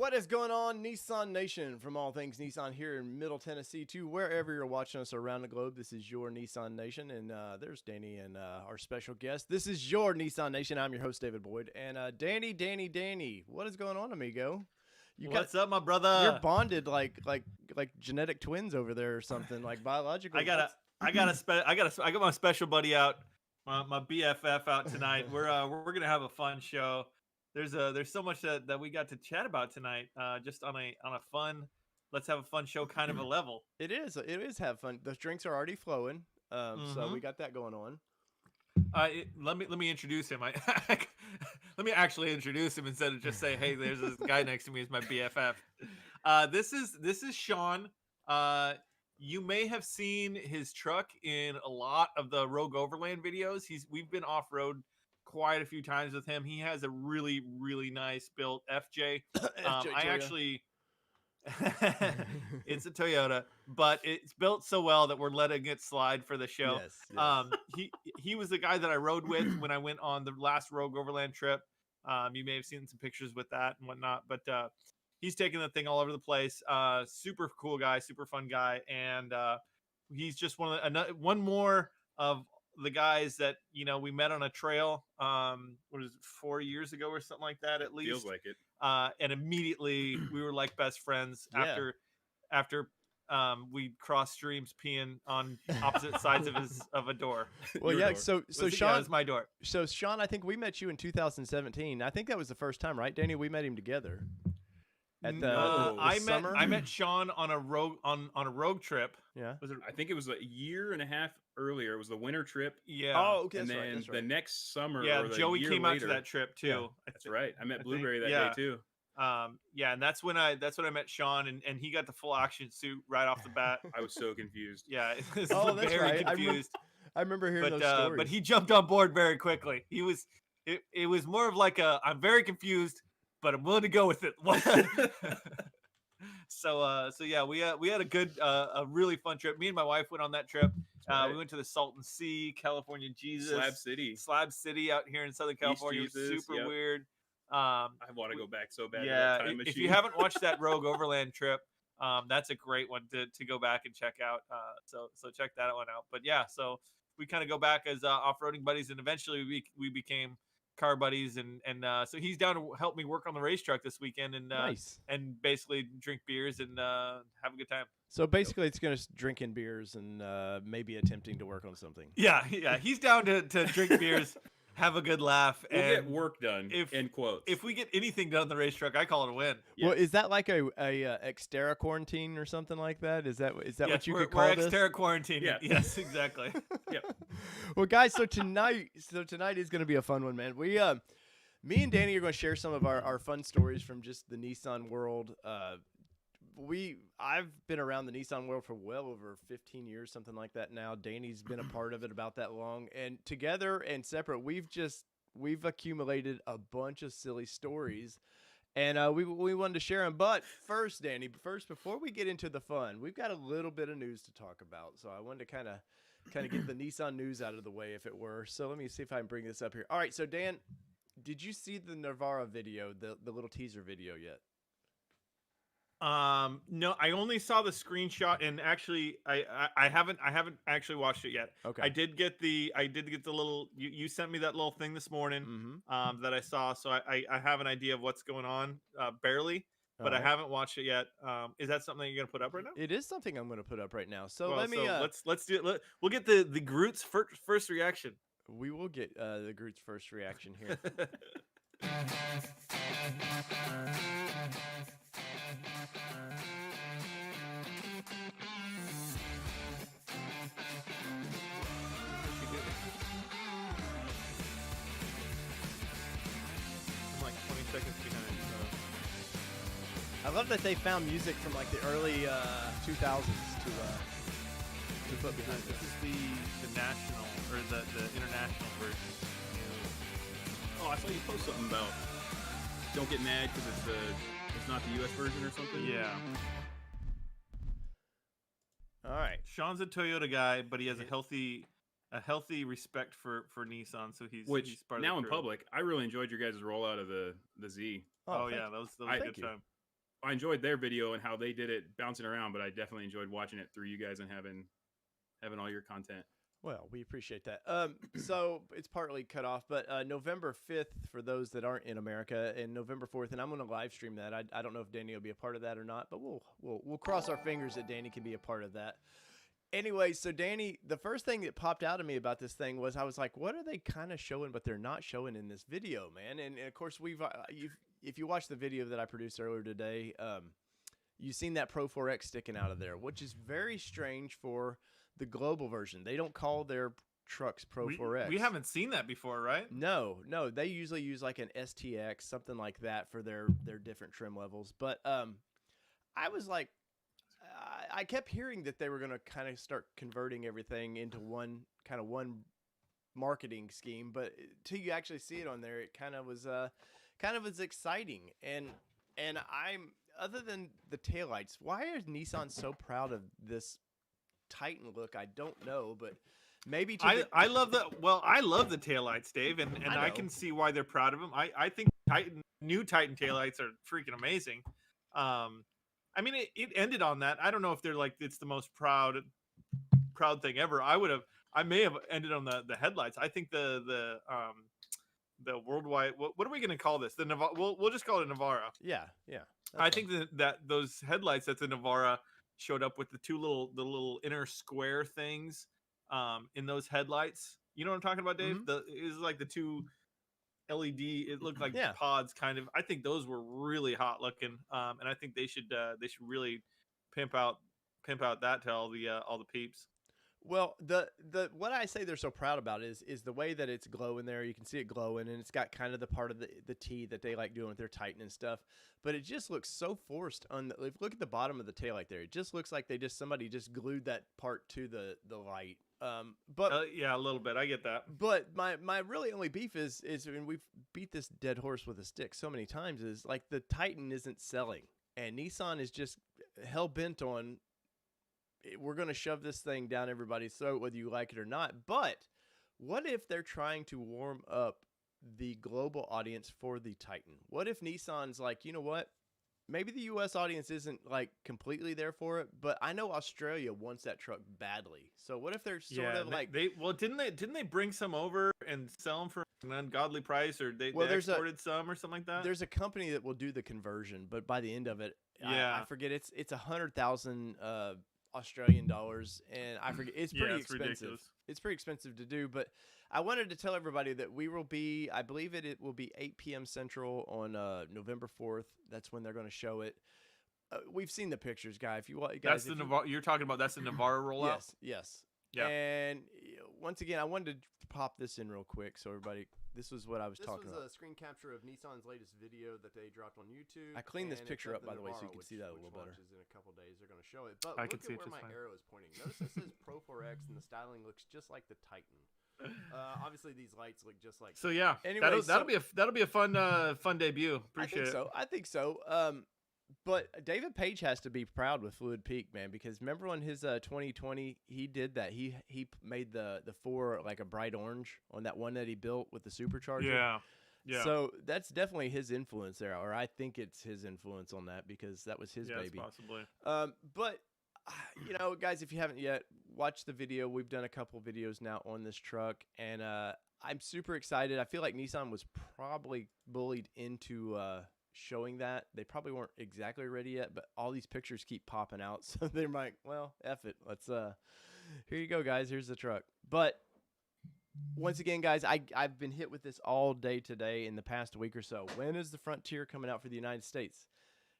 What is going on, Nissan Nation? From all things Nissan here in Middle Tennessee to wherever you're watching us around the globe, this is your Nissan Nation, and there's Danny and our special guest. This is your Nissan Nation. I'm your host, David Boyd, and Danny, what is going on, amigo? What's up, my brother? You're bonded like genetic twins over there or something, like biological. I got my special buddy out, my BFF out tonight. We're gonna have a fun show. There's so much that we got to chat about tonight. Just on a fun, let's have a fun show kind of a level. It is have fun. The drinks are already flowing, so we got that going on. Let me introduce him. Let me actually introduce him instead of just say, "Hey, there's this guy next to me. Is my BFF." This is Sean. You may have seen his truck in a lot of the Rogue Overland videos. We've been off road quite a few times with him. He has a really nice built FJ. I actually. It's a Toyota, but it's built so well that we're letting it slide for the show. Yes. He was the guy that I rode with when I went on the last Rogue Overland trip. You may have seen some pictures with that and whatnot, but he's taking the thing all over the place. Super cool guy, super fun guy, and he's just one more of the guys that we met on a trail. What was it, 4 years ago or something like that? At least feels like it. And immediately we were like best friends after we crossed streams peeing on opposite sides of a door. Well, yeah. So Sean, it's my door. So Sean, I think we met you in 2017. I think that was the first time, right, Danny? We met him together at the summer. I met Sean on a rogue trip. Yeah. I think it was a year and a half earlier. It was the winter trip. Yeah. Oh, okay. And that's then right, that's right. the next summer. Yeah, or the Joey year came later, out to that trip too. Yeah. That's right. I met Blueberry that day too. And that's when I met Sean, and he got the full action suit right off the bat. I was so confused. Yeah, that's very right. confused. I remember hearing those stories. But he jumped on board very quickly. It was more of like I'm very confused, but I'm willing to go with it. So yeah, we had a really fun trip. Me and my wife went on that trip. Right. We went to the Salton Sea, California Jesus, Slab City out here in Southern California. It was super weird. I want to go back so bad. Yeah, to that time machine. If you haven't watched that Rogue Overland trip, that's a great one to go back and check out. So check that one out. But yeah, so we kind of go back as off-roading buddies, and eventually we became car buddies, and so he's down to help me work on the race truck this weekend, and nice. And basically drink beers and have a good time. So basically, it's going to drinking beers and maybe attempting to work on something. Yeah, he's down to drink beers. Have a good laugh. We'll and get work done. In quotes. If we get anything done on the race truck, I call it a win. Yes. Well, is that like a Xterra quarantine or something like that? Is that yes, what you could call this? We're Xterra quarantine. Yeah. Yes, exactly. Yep. Well, guys, so tonight is going to be a fun one, man. We me and Danny are going to share some of our fun stories from just the Nissan world. I've been around the Nissan world for well over 15 years, something like that now. Danny's been a part of it about that long, and together and separate, we've accumulated a bunch of silly stories, and we wanted to share them. But first, Danny, before we get into the fun, we've got a little bit of news to talk about. So I wanted to kind of get the Nissan news out of the way, if it were. So let me see if I can bring this up here. All right, so Dan, did you see the Navara video, the little teaser video yet? No, I only saw the screenshot, and actually I haven't actually watched it yet. Okay. I did get the little, you sent me that little thing this morning, that I saw. So I have an idea of what's going on, barely, but I haven't watched it yet. Is that something you're going to put up right now? It is something I'm going to put up right now. So let's do it. We'll get the Groot's first reaction. We will get the Groot's first reaction here. I'm like 20 seconds behind. I love that they found music from like the early 2000s to put behind this. This is the national or the international version. Oh, I saw you post something about don't get mad because it's not the U.S. version or something. Yeah. All right. Sean's a Toyota guy, but he has a healthy respect for Nissan, so he's Which he's part now of the in crew. public, I really enjoyed your guys' rollout of the Z. Oh yeah, that was a good time. I enjoyed their video and how they did it bouncing around, but I definitely enjoyed watching it through you guys and having all your content. Well, we appreciate that. So it's partly cut off, but November 5th for those that aren't in America, and November 4th, and I'm going to live stream that. I don't know if Danny will be a part of that or not, but we'll cross our fingers that Danny can be a part of that. Anyway, so Danny, the first thing that popped out of me about this thing was I was like, what are they kind of showing, but they're not showing in this video, man? And of course, if you watch the video that I produced earlier today, you've seen that Pro 4X sticking out of there, which is very strange for the global version. They don't call their trucks Pro 4X. We haven't seen that before, right? No. They usually use like an STX, something like that for their different trim levels. But I was like, I kept hearing that they were going to kind of start converting everything into one marketing scheme, but till you actually see it on there, it kind of was exciting. And I'm, other than the taillights, why is Nissan so proud of this Titan look? I don't know, but maybe I love the taillights, Dave, and I can see why they're proud of them. I think new Titan taillights are freaking amazing. I mean, it ended on that. I don't know if they're like it's the most proud thing ever. I may have ended on the headlights. I think the worldwide. What are we going to call this? The Navara. We'll just call it a Navara. Yeah. I think that those headlights that's a Navara showed up with the little inner square things in those headlights. You know what I'm talking about, Dave? Mm-hmm. It was like the two LED. It looked like Yeah. pods, kind of. I think those were really hot looking, and I think they should really pimp out that to all the peeps. Well, the what I say they're so proud about is the way that it's glowing there. You can see it glowing, and it's got kind of the part of the T that they like doing with their Titan and stuff. But it just looks so forced. If you look at the bottom of the taillight there, it just looks like somebody just glued that part to the light. Yeah, a little bit. I get that. But my really only beef is and we've beat this dead horse with a stick so many times, is like the Titan isn't selling, and Nissan is just hell bent on, we're going to shove this thing down everybody's throat, whether you like it or not. But what if they're trying to warm up the global audience for the Titan? What if Nissan's like, you know what? Maybe the U.S. audience isn't like completely there for it, but I know Australia wants that truck badly. So what if they're sort of like didn't they bring some over and sell them for an ungodly price, or they exported some or something like that? There's a company that will do the conversion, but by the end of it, I forget it's 100,000 Australian dollars, and I forget, it's pretty expensive. Ridiculous. It's pretty expensive to do, but I wanted to tell everybody that we will be, I believe it will be 8 p.m. Central on November 4th. That's when they're going to show it. We've seen the pictures, guy. If you want, guys, you're talking about. That's the Navara rollout. Yes. Yeah. And once again, I wanted to pop this in real quick so everybody. This was what I was talking about. This was a screen capture of Nissan's latest video that they dropped on YouTube. I cleaned this picture up, by the way, so you can see that a little better. In a couple days, they're going to show it. But I look can see at it where just my fine. arrow is pointing. Notice it says Pro 4X, and the styling looks just like the Titan. Obviously, these lights look just like. So yeah, Anyway, that'll be a fun debut. Appreciate it. I think so. But David Page has to be proud with Fluid Peak, man, because remember on his 2020, he did that. He made the 4 like a bright orange on that one that he built with the supercharger. Yeah. So that's definitely his influence there, or I think it's his influence on that because that was his baby. Possibly. But you know, guys, if you haven't yet, watch the video. We've done a couple videos now on this truck, and I'm super excited. I feel like Nissan was probably bullied into showing that. They probably weren't exactly ready yet, but all these pictures keep popping out, so they're like, well, F it. Let's here you go, guys. Here's the truck. But once again, guys, I've been hit with this all day today in the past week or so. When is the Frontier coming out for the United States?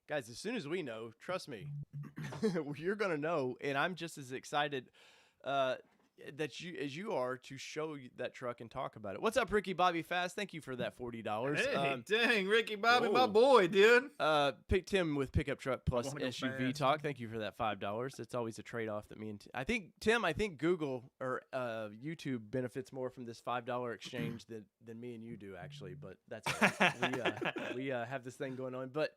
Guys, as soon as we know, trust me, you're going to know, and I'm just as excited as you are to show that truck and talk about it. What's up, Ricky Bobby Fast? Thank you for that $40. Hey, dang, Ricky Bobby, whoa. my boy, dude. Pick Tim with Pickup Truck Plus wanna go SUV fast. Talk. Thank you for that $5. It's always a trade-off that me and I think Google or YouTube benefits more from this $5 exchange than me and you do, actually. But that's all right. we have this thing going on. But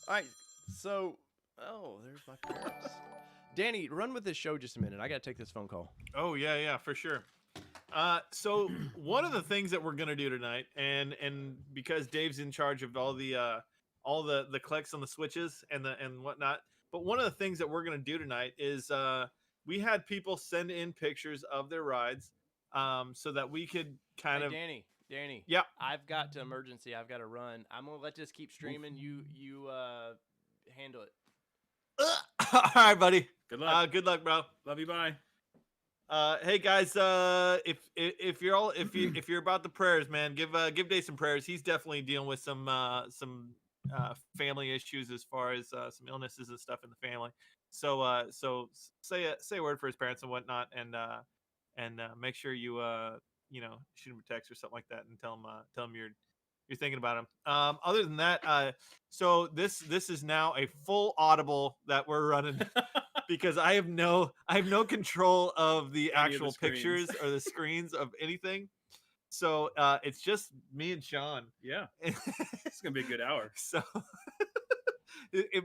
all right, so there's my parents. Danny, run with this show just a minute. I got to take this phone call. Oh yeah, for sure. So one of the things that we're gonna do tonight, and because Dave's in charge of all all the clicks on the switches and whatnot. But one of the things that we're gonna do tonight is we had people send in pictures of their rides, so that we could kind Hey, of Danny. yeah. I've got to emergency. I've got to run. I'm gonna let this keep streaming. You handle it. All right, buddy. Good luck. Good luck, bro. Love you. Bye. Hey guys, if you're about the prayers, man, give Dave some prayers. He's definitely dealing with some family issues as far as some illnesses and stuff in the family. So say a word for his parents and whatnot, and make sure you shoot him a text or something like that, and tell him you're thinking about him. Other than that, so this is now a full audible that we're running. Because I have no control of the Any of actual the screens. pictures or the screens of anything. So it's just me and Sean. Yeah. It's gonna be a good hour. So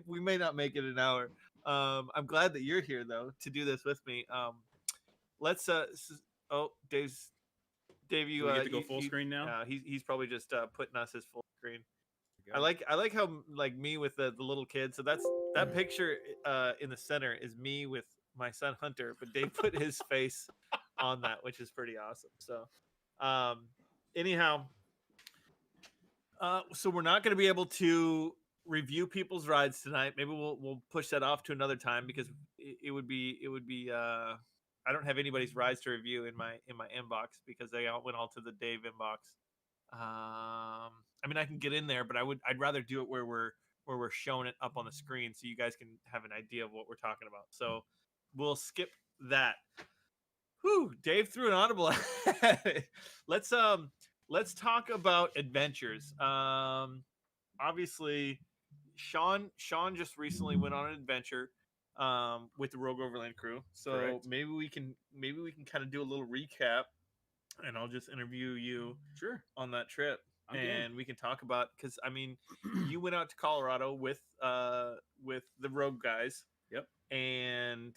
we may not make it an hour. I'm glad that you're here though to do this with me. Let's Dave, you Do we get to go full screen now? he's probably just putting us as full screen. I like how like me with the little kid. So that picture in the center is me with my son Hunter, but Dave put his face on that, which is pretty awesome. So anyhow, so we're not going to be able to review people's rides tonight. Maybe we'll push that off to another time because it would be I don't have anybody's rides to review in my inbox because they all went all to the Dave inbox. I mean, I can get in there, but I'd rather do it where we're showing it up on the screen so you guys can have an idea of what we're talking about. So we'll skip that. Whew, Dave threw an audible. Let's talk about adventures. Obviously, Sean just recently went on an adventure with the Rogue Overland crew. So Correct. maybe we can kind of do a little recap, and I'll just interview you Sure. on that trip. I'm game. And we can talk about, because I mean, you went out to Colorado with the Rogue guys. Yep. And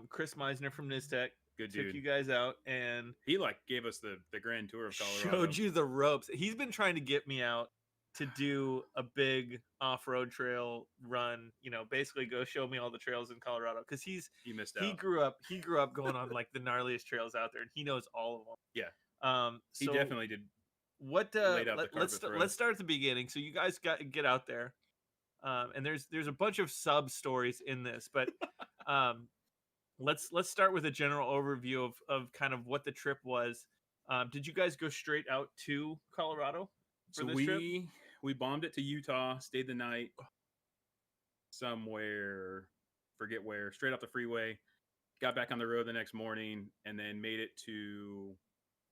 Chris Meisner from Niztec Good took dude. you guys out, and He like gave us the grand tour of Colorado. showed you the ropes. He's been trying to get me out to do a big off-road trail run. Basically go show me all the trails in Colorado, because He missed out. he grew up going on like the gnarliest trails out there, and he knows all of them. Yeah. He So definitely did. what laid out the let's carpet for let's us. start at the beginning. So you guys get out there, and there's a bunch of sub stories in this, but let's start with a general overview of kind of what the trip was. Did you guys go straight out to Colorado for So this trip? we bombed it to Utah, stayed the night somewhere, forget where, straight off the freeway, got back on the road the next morning, and then made it to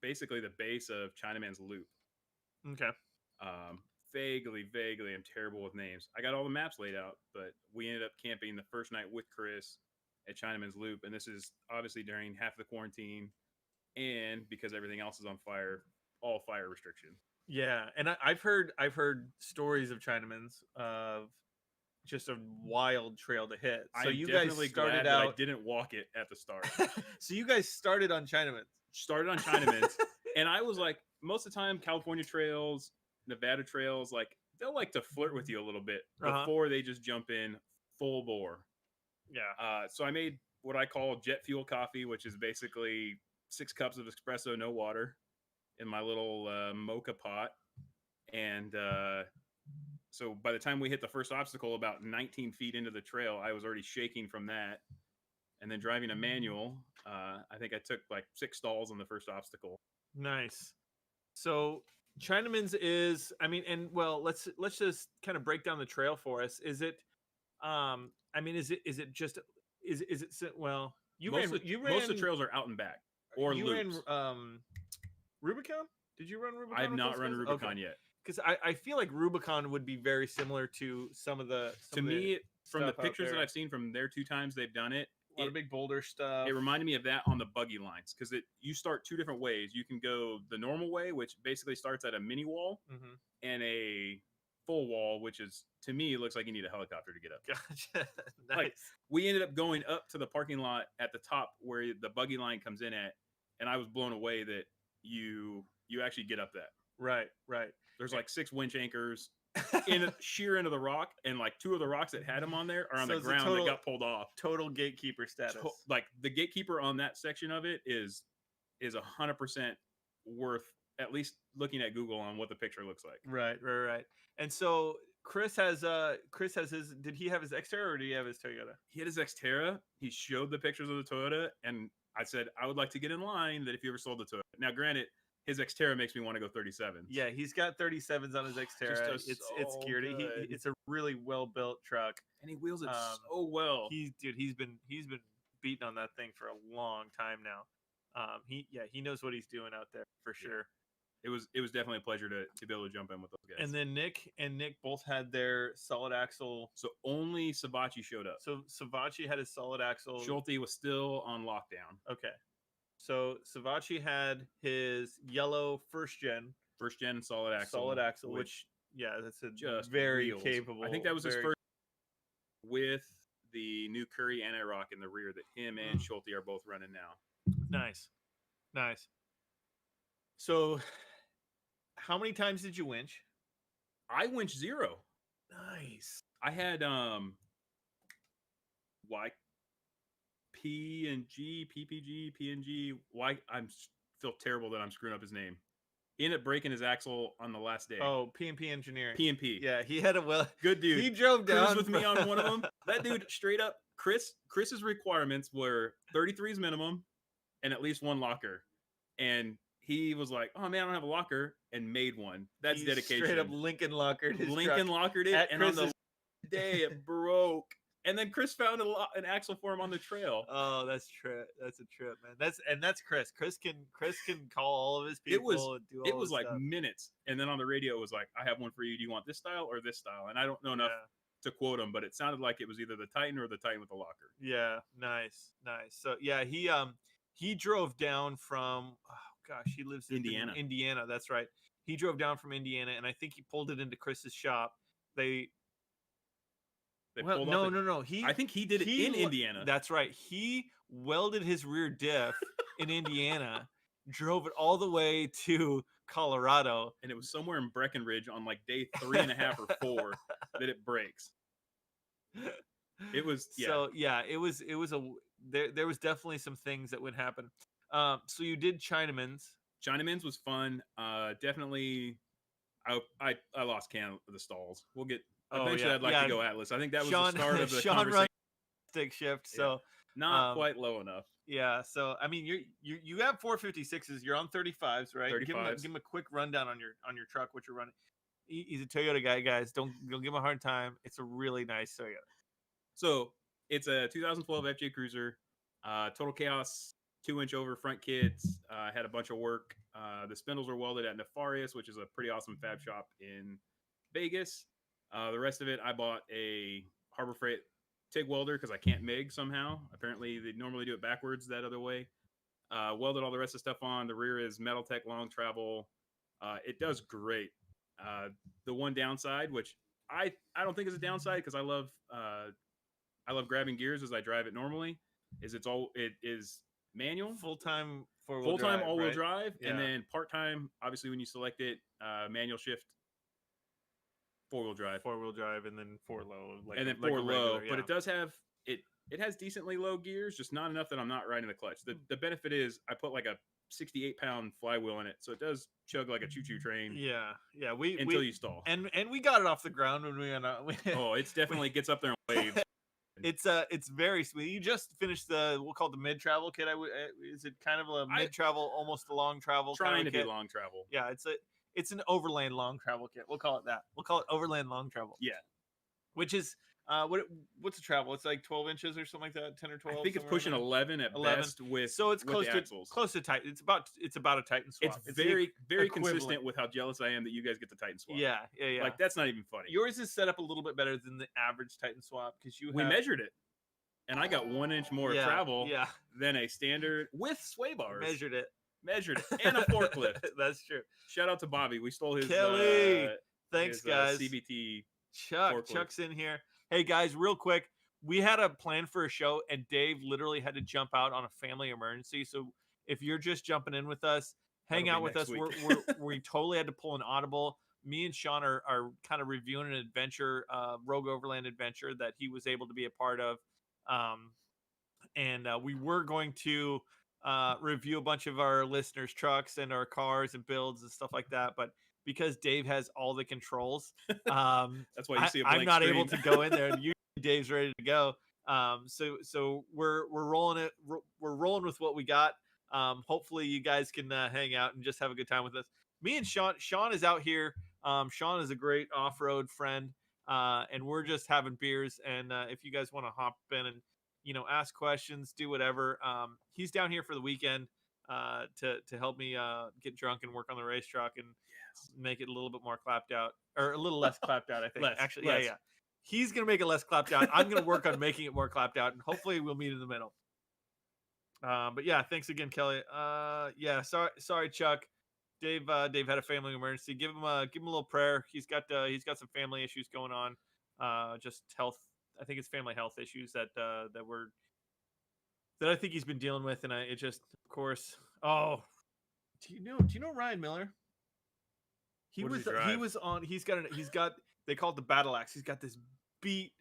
basically the base of Chinaman's Loop. Okay. Vaguely, I'm terrible with names. I got all the maps laid out, but we ended up camping the first night with Chris at Chinaman's Loop, and this is obviously during half of the quarantine, and because everything else is on fire, all fire restriction. Yeah, and I've heard stories of Chinaman's of just a wild trail to hit. So I'm you guys definitely started glad that I out. didn't walk it at the start. So you guys started on Chinaman's. Started on Chinaman's, and I was like, most of the time, California trails, Nevada trails, like they'll like to flirt with you a little bit before they just jump in full bore. Yeah. So I made what I call jet fuel coffee, which is basically 6 cups of espresso, no water, in my little mocha pot. And so by the time we hit the first obstacle, about 19 feet into the trail, I was already shaking from that. And then driving a manual, I think I took like 6 stalls on the first obstacle. Nice. So Chinaman's is, I mean, and well, let's just kind of break down the trail for us. Is it, I mean, is it just, is it, well, Most of the trails are out and back or you loops. ran, Rubicon? Did you run Rubicon? I have with not those run guys? Rubicon Okay. yet. Because I feel like Rubicon would be very similar to some of the. To me, from the stuff out pictures that there. I've seen from their 2 times they've done it, a lot of big boulder stuff. it reminded me of that on the buggy lines, because you start 2 different ways. You can go the normal way, which basically starts at a mini wall, and a full wall, which is, to me, looks like you need a helicopter to get up. Gotcha. Nice. Like, we ended up going up to the parking lot at the top where the buggy line comes in at, and I was blown away that you actually get up that. Right. There's like 6 winch anchors in sheer into the rock, and like 2 of the rocks that had them on there are on So the it's a ground total- that got pulled off. Total gatekeeper status. Like the gatekeeper on that section of it is 100% worth at least looking at Google on what the picture looks like. Right. And so Chris has his. Did he have his Xterra or did he have his Toyota? He had his Xterra. He showed the pictures of the Toyota, and I said I would like to get in line that if you ever sold the Toyota. Now, granted, his Xterra makes me want to go 37. Yeah, he's got 37s on his Xterra. does It's so geared. good. It's a really well built truck. And he wheels it Um, so well. He's been beating on that thing for a long time now. He knows what he's doing out there for sure. It was definitely a pleasure to be able to jump in with those guys. And then Nick both had their solid axle. So only Sabachi showed up. So Savachi had his solid axle. Schulte was still on lockdown. Okay. So Savachi had his yellow first gen solid axle. which that's a just very wheels. capable. I think that was his very- first with the new Curry anti-rock in the rear that him and Schulte are both running now. Nice. So, how many times did you winch? I winch 0. Nice. I had PPG. Feel terrible that I'm screwing up his name. Ended up breaking his axle on the last day. Oh, P&P Engineering. P&P. Yeah, he had a Good dude. He drove down Cruised with me on one of them. That dude straight up. Chris's requirements were 33s minimum and at least 1 locker. And he was like, "Oh man, I don't have a locker," and made one. That's He dedication. Straight up Lincoln lockered his Lincoln truck. lockered it, At and on the Chris's- day it broke. And then Chris found an axle for him on the trail. Oh, that's a trip, man. That's Chris. Chris can call all of his people. and do all It was his like stuff. minutes, and then on the radio it was like, "I have one for you. Do you want this style or this style?" And I don't know enough to quote him, but it sounded like it was either the Titan or the Titan with the locker. Yeah, nice. So yeah, he drove down from he lives in Indiana. Indiana, that's right. He drove down from Indiana, and I think he pulled it into Chris's shop. They pulled no. I think he did it in Indiana. That's right. He welded his rear diff in Indiana, drove it all the way to Colorado, and it was somewhere in Breckenridge on like day 3.5 or 4 that it breaks. It was So it was there was definitely some things that would happen. So you did Chinaman's. Chinaman's was fun. Definitely, I lost count of the stalls. We'll get eventually. I'd like to go Atlas. I think that was the start of the Sean conversation. runs stick shift, so not quite low enough. Yeah, so I mean, you have 456s. You're on 35s, right? 35s. Give him a quick rundown on your truck, what you're running. He's a Toyota guy, guys. Don't give him a hard time. It's a really nice Toyota. So it's a 2012 FJ Cruiser. Total Chaos 2-inch over front kits. Had a bunch of work. The spindles were welded at Nefarious, which is a pretty awesome fab shop in Vegas. The rest of it, I bought a Harbor Freight TIG welder because I can't MIG somehow. Apparently, they normally do it backwards that other way. Welded all the rest of the stuff on. The rear is Metaltech Long Travel. It does great. The one downside, which I don't think is a downside because I love grabbing gears as I drive it normally, is it is manual, Full-time all-wheel drive, Yeah. and then part-time, obviously when you select it, manual shift, 4-wheel drive. 4-wheel drive, and then 4 low, And then 4 low, but it does have it has decently low gears, just not enough that I'm not riding the clutch. The benefit is I put like a 68-pound flywheel in it, so it does chug like a choo-choo train. Yeah. Until you stall. And we got it off the ground when we went out. Oh, it's definitely gets up there and waves. It's very sweet. You just finished we'll call it the mid travel kit. Is it kind of a mid travel, almost a long travel? Trying to kit? be long travel. Yeah, it's an overland long travel kit. We'll call it that. We'll call it overland long travel. Yeah. Which is what's the travel? It's like 12 inches or something like that, 10 or 12. I think it's pushing 11 at 11. best with so it's with close the to axles. close to Titan. It's about a Titan swap. It's the very very equivalent. consistent with how jealous I am that you guys get the Titan swap. Yeah. Like that's not even funny. Yours is set up a little bit better than the average Titan swap because we measured it, and I got 1 inch more travel than a standard with sway bars. Measured it, and a forklift. That's true. Shout out to Bobby. We stole his Kelly. Thanks, his, guys. CBT. Chuck's in here. Hey guys, real quick, we had a plan for a show, and Dave literally had to jump out on a family emergency. So if you're just jumping in with us, hang That'll out be with us. next week. We totally had to pull an audible. me and Sean are kind of reviewing an adventure, Rogue Overland adventure that he was able to be a part of. And we were going to review a bunch of our listeners' trucks and our cars and builds and stuff like that. But because Dave has all the controls, That's why you see a I'm blank not screen. able to go in there. And usually Dave's ready to go. So we're rolling it. We're rolling with what we got. Hopefully you guys can hang out and just have a good time with us. Me and Sean is out here. Sean is a great off-road friend, and we're just having beers. And if you guys want to hop in and ask questions, do whatever. He's down here for the weekend to help me get drunk and work on the race truck and make it a little bit more clapped out, or a little less clapped out. I think actually, less. yeah. He's gonna make it less clapped out. I'm gonna work on making it more clapped out, and hopefully we'll meet in the middle. But yeah, thanks again, Kelly. Yeah, sorry, Chuck. Dave had a family emergency. Give him a little prayer. He's got some family issues going on. Just health. I think it's family health issues that I think he's been dealing with, and it just, of course. Oh, do you know Ryan Miller? He What does was he drive? he was on. He's got they call it the Battle Axe. He's got this beat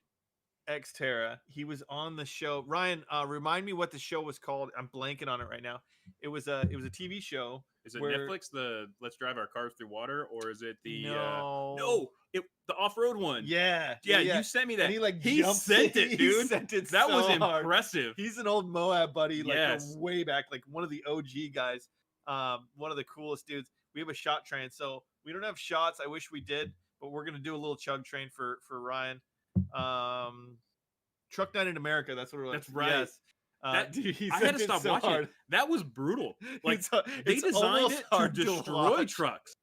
Xterra. He was on the show. Ryan, remind me what the show was called. I'm blanking on it right now. It was a TV show. Is it where- Netflix, the Let's Drive Our Cars Through Water, or is it the No. the off-road one? Yeah, You sent me that. And he jumps sent in. it, dude. He sent it That so was hard. impressive. He's an old Moab buddy, like Yes. from way back, like one of the OG guys. One of the coolest dudes. We have a shot train, so we don't have shots. I wish we did, but we're gonna do a little chug train for Ryan. Truck Night in America. That's what it was. That's right. Yes. I had to stop watching it. That was brutal. Like they designed almost it to hard destroy watch. trucks.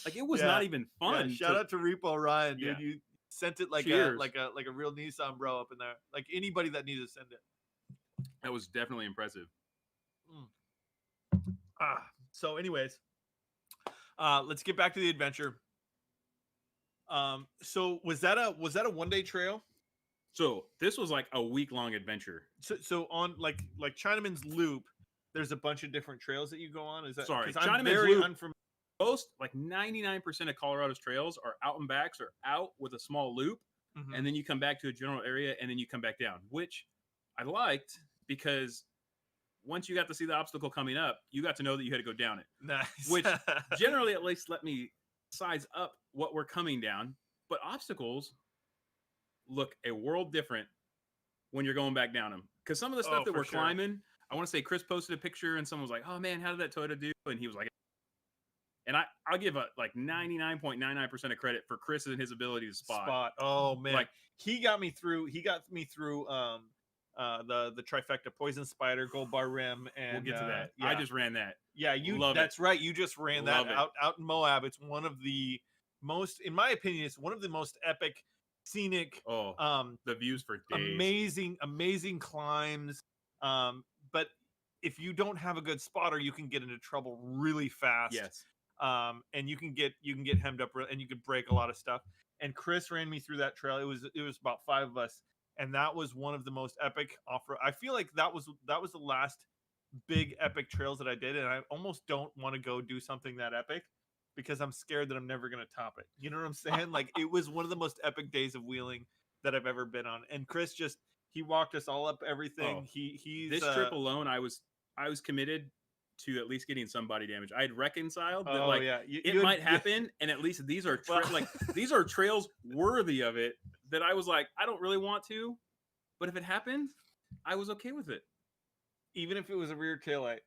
Like it was Yeah. not even fun. Yeah, shout out to Repo Ryan, dude. Yeah. You sent it like Cheers. a real Nissan bro up in there. Like anybody that needs to send it. That was definitely impressive. So anyways, let's get back to the adventure. So was that a 1-day trail? So this was like a week-long adventure. So on like Chinaman's Loop, there's a bunch of different trails that you go on. Is that Sorry, 'cause I'm Chinaman's very Loop- unfamiliar. Most, like 99% of Colorado's trails are out and backs or out with a small loop, and then you come back to a general area, and then you come back down, which I liked because once you got to see the obstacle coming up, you got to know that you had to go down it, Nice. which generally at least let me size up what we're coming down. But obstacles look a world different when you're going back down them, because some of the stuff that for we're sure. climbing, I want to say Chris posted a picture and someone was like, oh man, how did that Toyota do? And he was like, and I'll give like 99.99% of credit for Chris and his ability to spot. Oh man, Like, he got me through the trifecta: Poison Spider, Gold Bar Rim, and We'll get to that. Yeah. I just ran that. Yeah, you. Love it. That's right. You just ran Love that it. out in Moab. It's one of the most, in my opinion, it's one of the most epic, scenic, Oh, the views for days. amazing climbs. But if you don't have a good spotter, you can get into trouble really fast. Yes. And you can get hemmed up and you could break a lot of stuff. And Chris ran me through that trail. It was about 5 of us, and that was one of the most epic off-road. I feel like that was the last big epic trails that I did, and I almost don't want to go do something that epic because I'm scared that I'm never going to top it. You know what I'm saying? Like, it was one of the most epic days of wheeling that I've ever been on. And Chris he walked us all up everything. Oh, He's This trip alone, I was committed to at least getting some body damage. I had reconciled that like it might happen, and at least these are these are trails worthy of it. That I was like, I don't really want to, but if it happened, I was okay with it. Even if it was a rear taillight.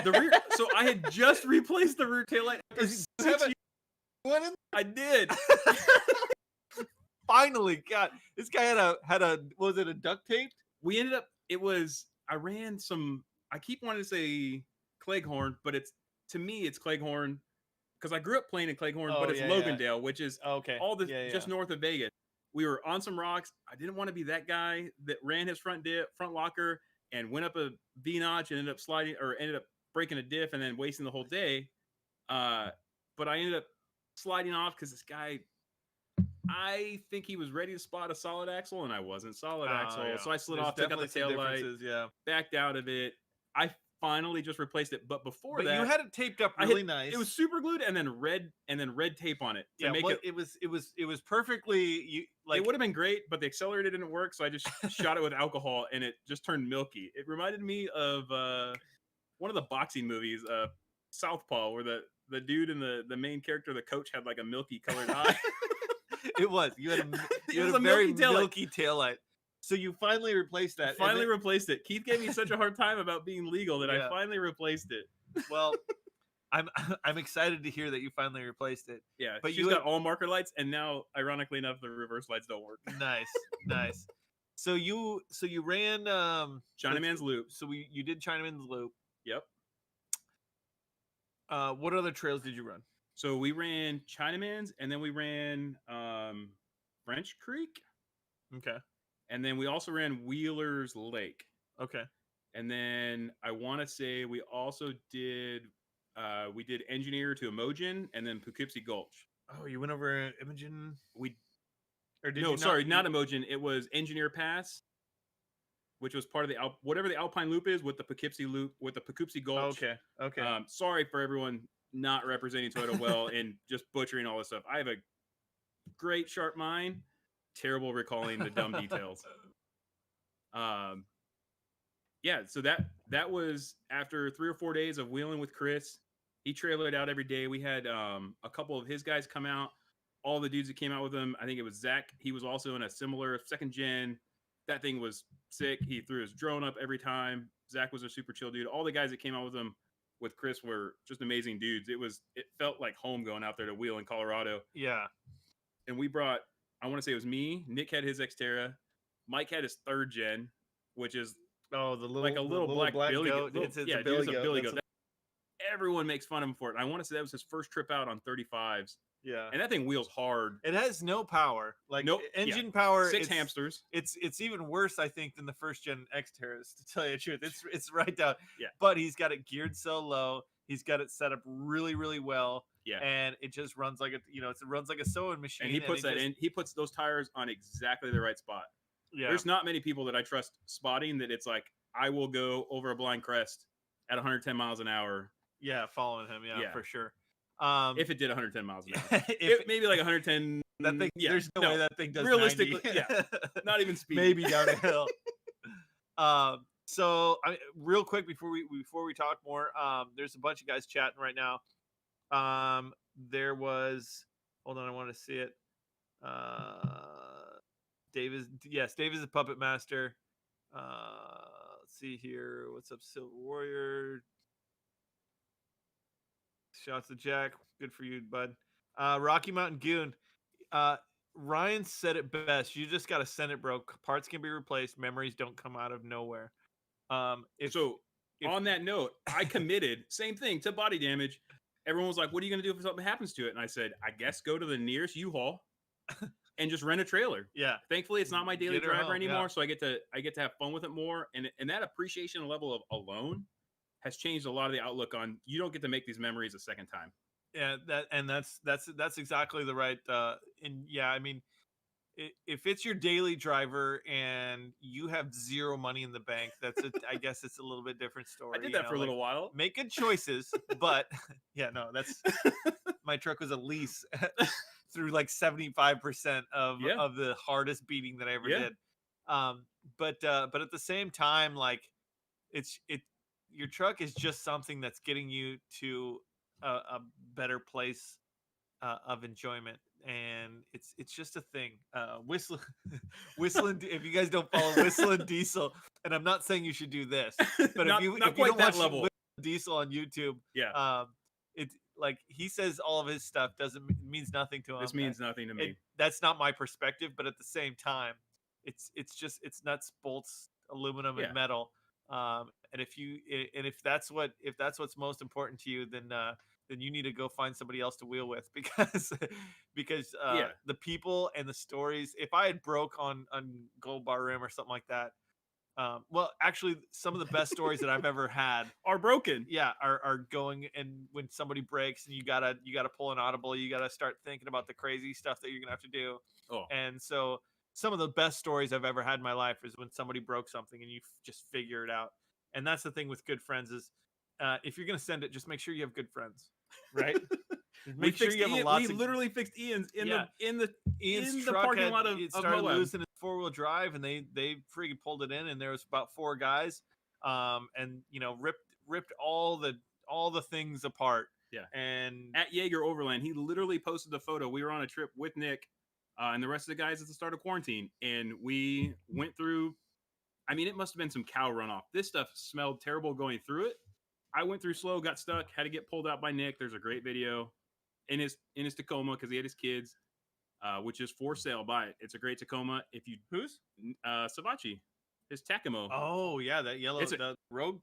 The rear. So I had just replaced the rear taillight. I did. Finally, God, this guy had a was it a duct tape? We ended up. I ran some. I keep wanting to say Cleghorn, but to me it's Cleghorn because I grew up playing in Cleghorn, but it's Logandale, which is okay. all this just north of Vegas. We were on some rocks. I didn't want to be that guy that ran his front locker and went up a V notch and ended up breaking a diff and then wasting the whole day. But I ended up sliding off because this guy, I think he was ready to spot a solid axle, and I wasn't solid axle. Yeah. So I slid There's off, took out the definitely some tail light, differences, yeah. backed out of it. I finally just replaced it. But before But that, you had it taped up I really had- nice. It was super glued and then red tape on it to yeah, make well, it. it was perfectly like It would have been great, but the accelerator didn't work, so I just shot it with alcohol, and it just turned milky. It reminded me of one of the boxing movies, Southpaw, where the dude and the main character, the coach, had like a milky colored eye. it was. You had a It you had was a a very milky taillight. milky taillight. So you finally replaced that. and Finally then- replaced it. Keith gave me such a hard time about being legal that Yeah. I finally replaced it. well, I'm excited to hear that you finally replaced it. Yeah, But she's you got had- all marker lights, and now, ironically enough, the reverse lights don't work. Nice. So you ran Chinaman's Loop. So you did Chinaman's Loop. Yep. What other trails did you run? So we ran Chinaman's, and then we ran French Creek, Okay. and then we also ran Wheeler's Lake. Okay. And then I want to say we also did we did Engineer to Emojin, and then Poughkeepsie Gulch. Oh, you went over Imogen. We Or did no, you sorry, not Emojin. It was Engineer Pass, which was part of the whatever the Alpine Loop is with the Poughkeepsie Loop with the Poughkeepsie Gulch. Okay. Sorry for everyone not representing Toyota well and just butchering all this stuff. I have a great sharp mind, terrible recalling the dumb details. Yeah, so that was after 3 or 4 days of wheeling with Chris. He trailered out every day. We had a couple of his guys come out. All the dudes that came out with him, I think it was Zach. He was also in a similar second gen. That thing was sick. He threw his drone up every time. Zach was a super chill dude. All the guys that came out with him with Chris were just amazing dudes. It felt like home going out there to wheel in Colorado. Yeah. And we brought, I want to say it was me. Nick had his Xterra. Mike had his third gen, which is Oh, the little like a little black billy goat. goat. It's a Yeah, dude, billy it's a goat. billy That's goat. Everyone makes fun of him for it. I want to say that was his first trip out on 35s, yeah. and that thing wheels hard. It has no power. Like Nope. engine power. 6 it's- hamsters. It's even worse, I think, than the first gen Xterras. To tell you the truth, it's right down. Yeah. But he's got it geared so low. He's got it set up really, really well. Yeah. And it just runs like it runs like a sewing machine. And he puts it that just- in. He puts those tires on exactly the right spot. Yeah. There's not many people that I trust spotting that it's like I will go over a blind crest at 110 miles an hour Yeah, following him. Yeah, Yeah. for sure. if it did 110 miles an hour. if Maybe like 110. that thing, yeah, there's no way that thing does realistically, 90. yeah, not even speed. Maybe down a hill. So real quick before we talk more, there's a bunch of guys chatting right now. There was, hold on, I want to see it. Dave is a puppet master. Let's see here. What's up, Silver Warrior? Shouts to Jack. Good for you, bud. Rocky Mountain Goon. Ryan said it best. You just got to send it, bro. Parts can be replaced. Memories don't come out of nowhere. If On that note, I committed, same thing, to body damage. Everyone was like, what are you going to do if something happens to it? And I said, I guess go to the nearest U-Haul and just rent a trailer. yeah, Thankfully, it's not my daily Get her driver home, anymore, yeah. so I get to have fun with it more. And that appreciation level of alone has changed a lot of the outlook on you don't get to make these memories a second time. yeah, that's exactly the right. And yeah, I mean, if it's your daily driver and you have zero money in the bank, I guess it's a little bit different story. I did that for a little while. Make good choices, but yeah, no, that's my truck was a lease through like 75% of Yeah. of the hardest beating that I ever Yeah. did. But at the same time, like your truck is just something that's getting you to a better place of enjoyment, and it's just a thing. Whistling, if you guys don't follow Whistling Diesel, and I'm not saying you should do this, but Not- if you not if you quite don't that watch level. Whistling Diesel on YouTube, Yeah, it's like he says all of his stuff means nothing to him. this means nothing to me. That's not my perspective, but at the same time, it's nuts, bolts, aluminum, Yeah. and metal. And if that's what's most important to you, then you need to go find somebody else to wheel with because Yeah. the people and the stories. If I had broke on Gold Bar Rim or something like that, well, actually, some of the best stories that I've ever had Are broken. are going, and when somebody breaks and you gotta pull an audible, you gotta start thinking about the crazy stuff that you're gonna have to do. Oh, And so some of the best stories I've ever had in my life is when somebody broke something and you just figure it out. And that's the thing with good friends is, if you're gonna send it, just make sure you have good friends, right? Just make sure you have We literally fixed Ian's in the Ian's the truck parking lot of started Moab. losing its 4-wheel drive, and they freaking pulled it in, and there was about 4 guys, and ripped all the things apart. Yeah. And At Jaeger Overland, he literally posted the photo. We were on a trip with Nick and the rest of the guys at the start of quarantine, and we went through. I mean, it must have been some cow runoff. This stuff smelled terrible going through it. I went through slow, got stuck, had to get pulled out by Nick. There's a great video in his Tacoma because he had his kids, which is for sale. Buy it. It's a great Tacoma. If you who's? Savachi, his Takamo. Oh yeah, that yellow the road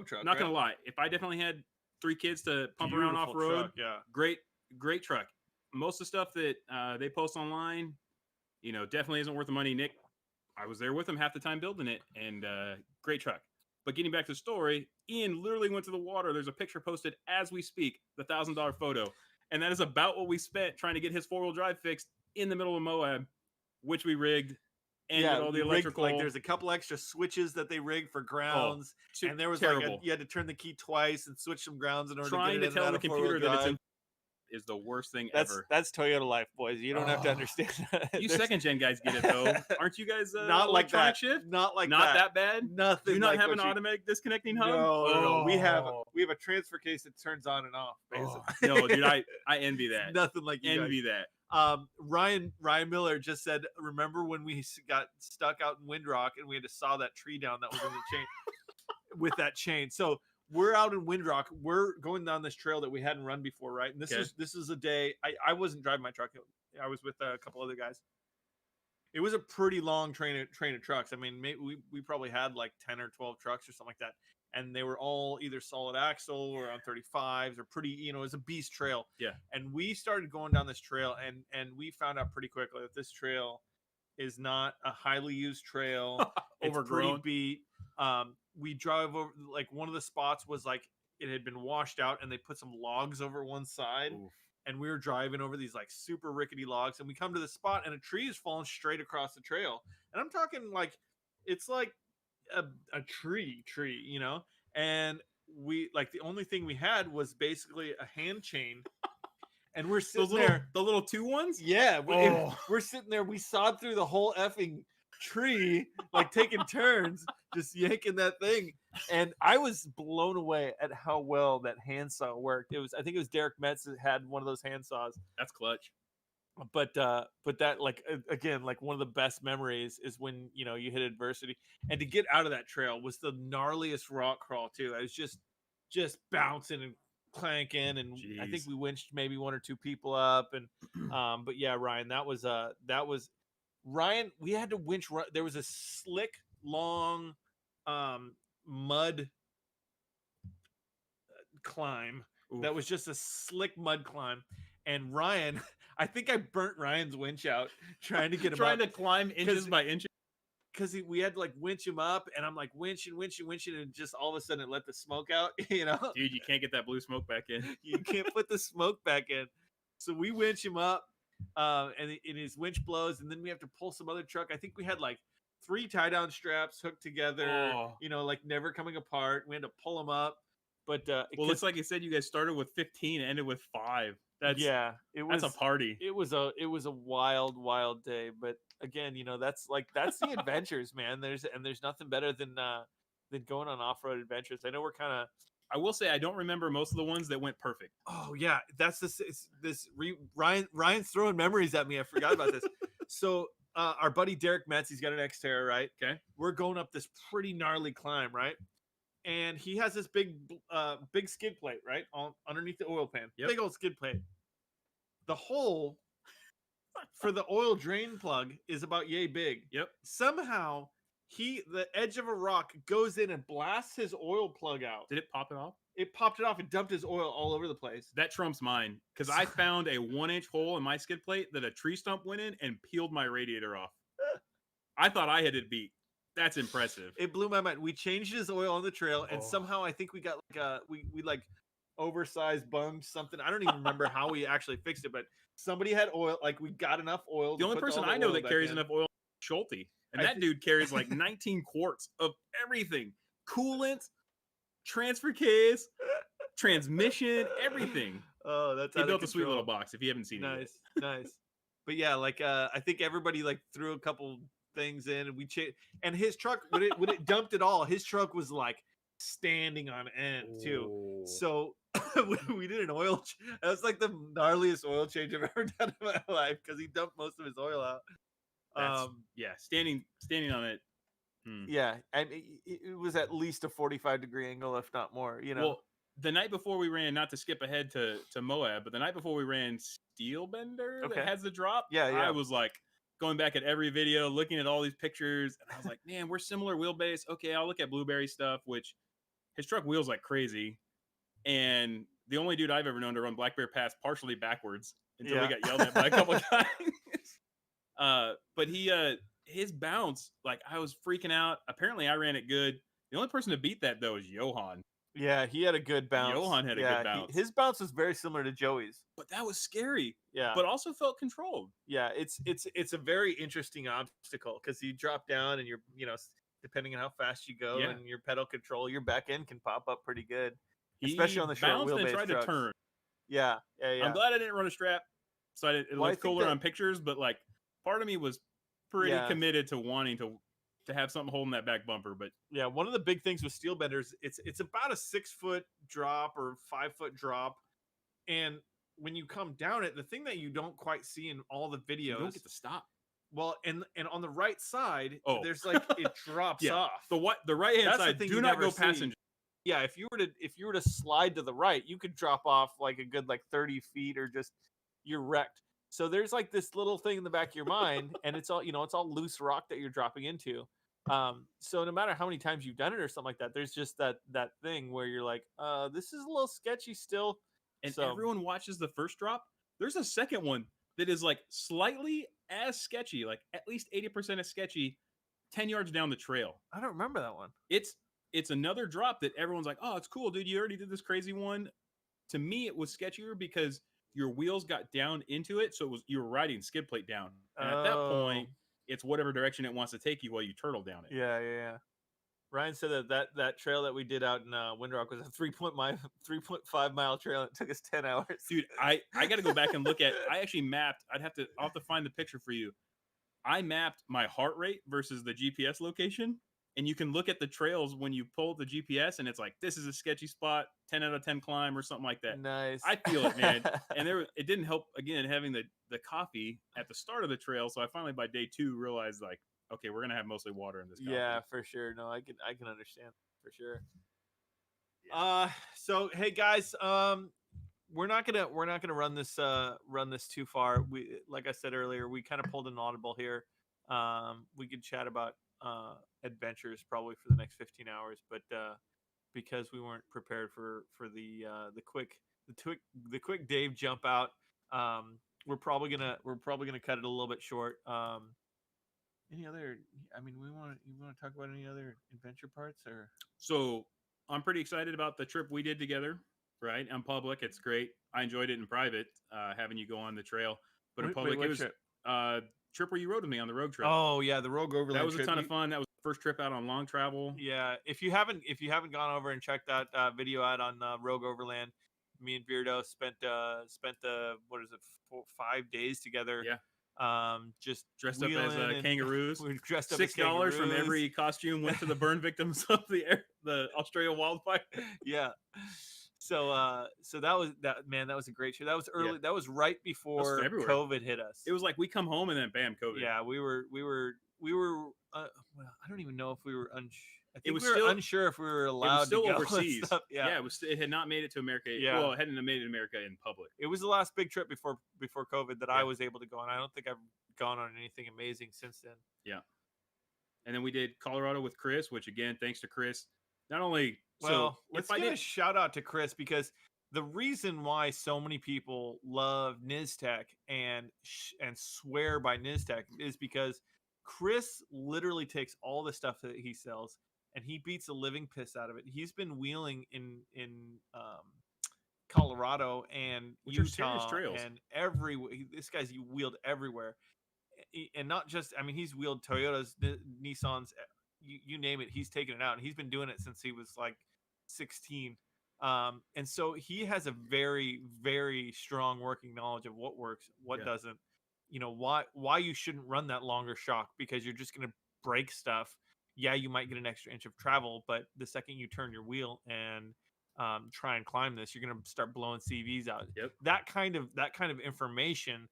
truck. Not gonna lie, if I definitely had 3 kids to pump around off Beautiful road, truck, yeah, great truck. Most of the stuff that they post online, definitely isn't worth the money. Nick, I was there with him half the time building it, and great truck. But getting back to the story, Ian literally went to the water. There's a picture posted as we speak, the $1,000 photo. And that is about what we spent trying to get his 4-wheel drive fixed in the middle of Moab, which we rigged. And all the electrical. Like there's a couple extra switches that they rigged for grounds. And there was terrible. you had to turn the key twice and switch some grounds in order trying to get it tell in the and out of computer that it's drive. is the worst thing That's ever. That's Toyota life, boys. You don't have to understand that. You second gen guys get it though. Aren't you guys not like that? Shift? Not like not that. bad. Nothing. Do you not like have an what you- automatic disconnecting hub? No. We have a transfer case that turns on and off. Basically. No, dude, I envy that. Nothing like you envy guys. that. Ryan Miller just said, remember when we got stuck out in Windrock and we had to saw that tree down that was in the chain with that chain. So we're out in Windrock. We're going down this trail that we hadn't run before, right? And this is a day I wasn't driving my truck. I was with a couple other guys. It was a pretty long train of trucks. I mean, we probably had like 10 or 12 trucks or something like that. And they were all either solid axle or on 35s or pretty, it was a beast trail. Yeah. And we started going down this trail and we found out pretty quickly that this trail is not a highly used trail. Overgrown. It's pretty beat. We drive over, like one of the spots was like it had been washed out and they put some logs over one side. Oof. And we were driving over these like super rickety logs and we come to the spot and a tree is falling straight across the trail. And I'm talking like, it's like a tree, and we like the only thing we had was basically a hand chain. And we're sitting there. The little 2 ones? Yeah. We're sitting there. We sawed through the whole effing tree, like taking turns, just yanking that thing. And I was blown away at how well that handsaw worked. I think it was Derek Metz that had one of those handsaws. That's clutch. But that, like, again, like one of the best memories is when, you hit adversity. And to get out of that trail was the gnarliest rock crawl too. I was just bouncing and clanking, and Jeez. I think we winched maybe 1 or 2 people up. And but yeah, Ryan, that was Ryan. We had to winch. There was a slick, long mud climb. Oof. That was just a slick mud climb. And Ryan, I think I burnt Ryan's winch out trying to get him trying up. to climb inches by inches. Because we had to like winch him up, and I'm like winching, and just all of a sudden it let the smoke out. Dude, you can't get that blue smoke back in. You can't put the smoke back in. So we winch him up, and his winch blows, and then we have to pull some other truck. I think we had like 3 tie-down straps hooked together, like never coming apart. We had to pull them up. But it's like you said, you guys started with 15 and ended with 5. That's a party. It was a wild day. But again, that's the adventures, man. There's nothing better than going on off-road adventures. I know we're kind of. I will say I don't remember most of the ones that went perfect. Oh yeah, that's Ryan's throwing memories at me. I forgot about this. So our buddy Derek Metz, he's got an Xterra, right? Okay, we're going up this pretty gnarly climb, right? And he has this big skid plate, right, underneath the oil pan. Yep. Big old skid plate. The hole for the oil drain plug is about yay big. Yep. Somehow the edge of a rock goes in and blasts his oil plug out. Did it pop it off? It popped it off and dumped his oil all over the place. That trumps mine, because I found a 1-inch hole in my skid plate that a tree stump went in and peeled my radiator off. I thought I had it beat. That's impressive. It blew my mind. We changed his oil on the trail, and somehow I think we got like we like oversized bunged something. I don't even remember how we actually fixed it, but somebody had oil. Like we got enough oil. The only person I know that carries enough oil is Schulte, and that dude carries like 19 quarts of everything: coolant, transfer case, transmission, everything. Oh, that's He out of built a sweet little control. box. If you haven't seen it yet. Nice, nice. But yeah, like I think everybody like threw a couple things in, and and his truck when it dumped it all, his truck was like standing on end too. Oh. So we did an oil. That was like the gnarliest oil change I've ever done in my life because he dumped most of his oil out. That's, standing on it. Yeah, and it was at least a 45-degree angle, if not more. Well, the night before we ran, not to skip ahead to Moab, but the night before we ran Steelbender Okay. that has the drop. Yeah. I was like going back at every video, looking at all these pictures, and I was like, man, we're similar wheelbase. Okay, I'll look at Blueberry stuff, which his truck wheels like crazy. And the only dude I've ever known to run Black Bear Pass partially backwards until we got yelled at by a couple of times. But his bounce, like I was freaking out. Apparently I ran it good. The only person to beat that though is Johan. Yeah, he had a good bounce. Johan had a good bounce. His bounce was very similar to Joey's. But that was scary. Yeah. But also felt controlled. Yeah, it's a very interesting obstacle because you drop down and you're, depending on how fast you go and your pedal control, your back end can pop up pretty good. Especially on the short bounced and wheelbase tried trucks. to turn. Yeah. I'm glad I didn't run a strap. So it Well, I looked think cooler that- on pictures, but like part of me was pretty committed to wanting to have something holding that back bumper. But yeah, one of the big things with Steelbenders, it's about a 6-foot drop or 5-foot drop, and when you come down it, the thing that you don't quite see in all the videos, you don't get to stop. Well, and on the right side, Oh. there's like it drops off. The right hand That's the side, thing do you not never go see. passenger. Yeah, if you were to slide to the right, you could drop off like a good 30 feet or just you're wrecked. So there's like this little thing in the back of your mind, and it's all it's all loose rock that you're dropping into. So no matter how many times you've done it or something like that, there's just that thing where you're like, this is a little sketchy still. And So- everyone watches the first drop. There's a second one that is like slightly as sketchy, like at least 80% as sketchy, 10 yards down the trail. I don't remember that one. It's another drop that everyone's like, oh, it's cool, dude. You already did this crazy one. To me, it was sketchier because your wheels got down into it, so you were riding skid plate down. And at that point, it's whatever direction it wants to take you while you turtle down it. Yeah. Ryan said that trail that we did out in Windrock was a 3.5 mile trail. And it took us 10 hours. Dude, I got to go back and look at. I actually mapped. I'll have to find the picture for you. I mapped my heart rate versus the GPS location, and you can look at the trails when you pull the GPS, and it's like this is a sketchy spot, 10 out of 10 climb or something like that. Nice. I feel it, man. And it didn't help again having the coffee at the start of the trail. So I finally by day 2 realized like, okay, we're gonna have mostly water in this coffee. Yeah, for sure. No, I can understand for sure. So hey guys, we're not gonna run this too far. We, like I said earlier, we kind of pulled an audible here. We could chat about adventures probably for the next 15 hours, but because we weren't prepared for the quick Dave jump out, we're probably gonna cut it a little bit short. Any other? I mean, you want to talk about any other adventure parts or? So I'm pretty excited about the trip we did together. Right, in public, it's great. I enjoyed it in private, having you go on the trail. But in public, what it was trip? Trip where you rode with me on the road trip. Oh yeah, the Rogue Overland. that was a trip. ton of fun. That was the first trip out on long travel. Yeah, if you haven't gone over and checked that video out on Rogue Overland, me and Beardo spent the 5 days together. Yeah. Just Dressed up as wheeling and- kangaroos. We were dressed up as $6 from kangaroos. every costume went to the burn victims of the Australia wildfire. Yeah. So that was a great show. That was early. Yeah. That was right before February. COVID hit us. It was like we come home and then bam, COVID. Yeah, we were. Well, I don't even know if we were I think was we were still- unsure if we were It allowed was still to go and overseas. stuff. Yeah. It had not made it to America. Yeah. Well, it hadn't made it to America in public. It was the last big trip before COVID that I Yeah. was able to go on. I don't think I've gone on anything amazing since then. And then we did Colorado with Chris, which again, thanks to Chris. Not only Well, let's if I give a did, shout out to Chris because the reason why so many people love Niztec and swear by Niztec is because Chris literally takes all the stuff that he sells and he beats the living piss out of it. He's been wheeling in Colorado and Which are serious Utah trails. and this guy's wheeled everywhere. And not just, I mean, he's wheeled Toyotas, Nissans, you name it, he's taken it out. And he's been doing it since he was like 16. And so he has a very, very strong working knowledge of what works, what Yeah. doesn't, why you shouldn't run that longer shock, because you're just going to break stuff. Yeah, you might get an extra inch of travel, but the second you turn your wheel and try and climb this, you're going to start blowing CVs out. Yep. That kind of information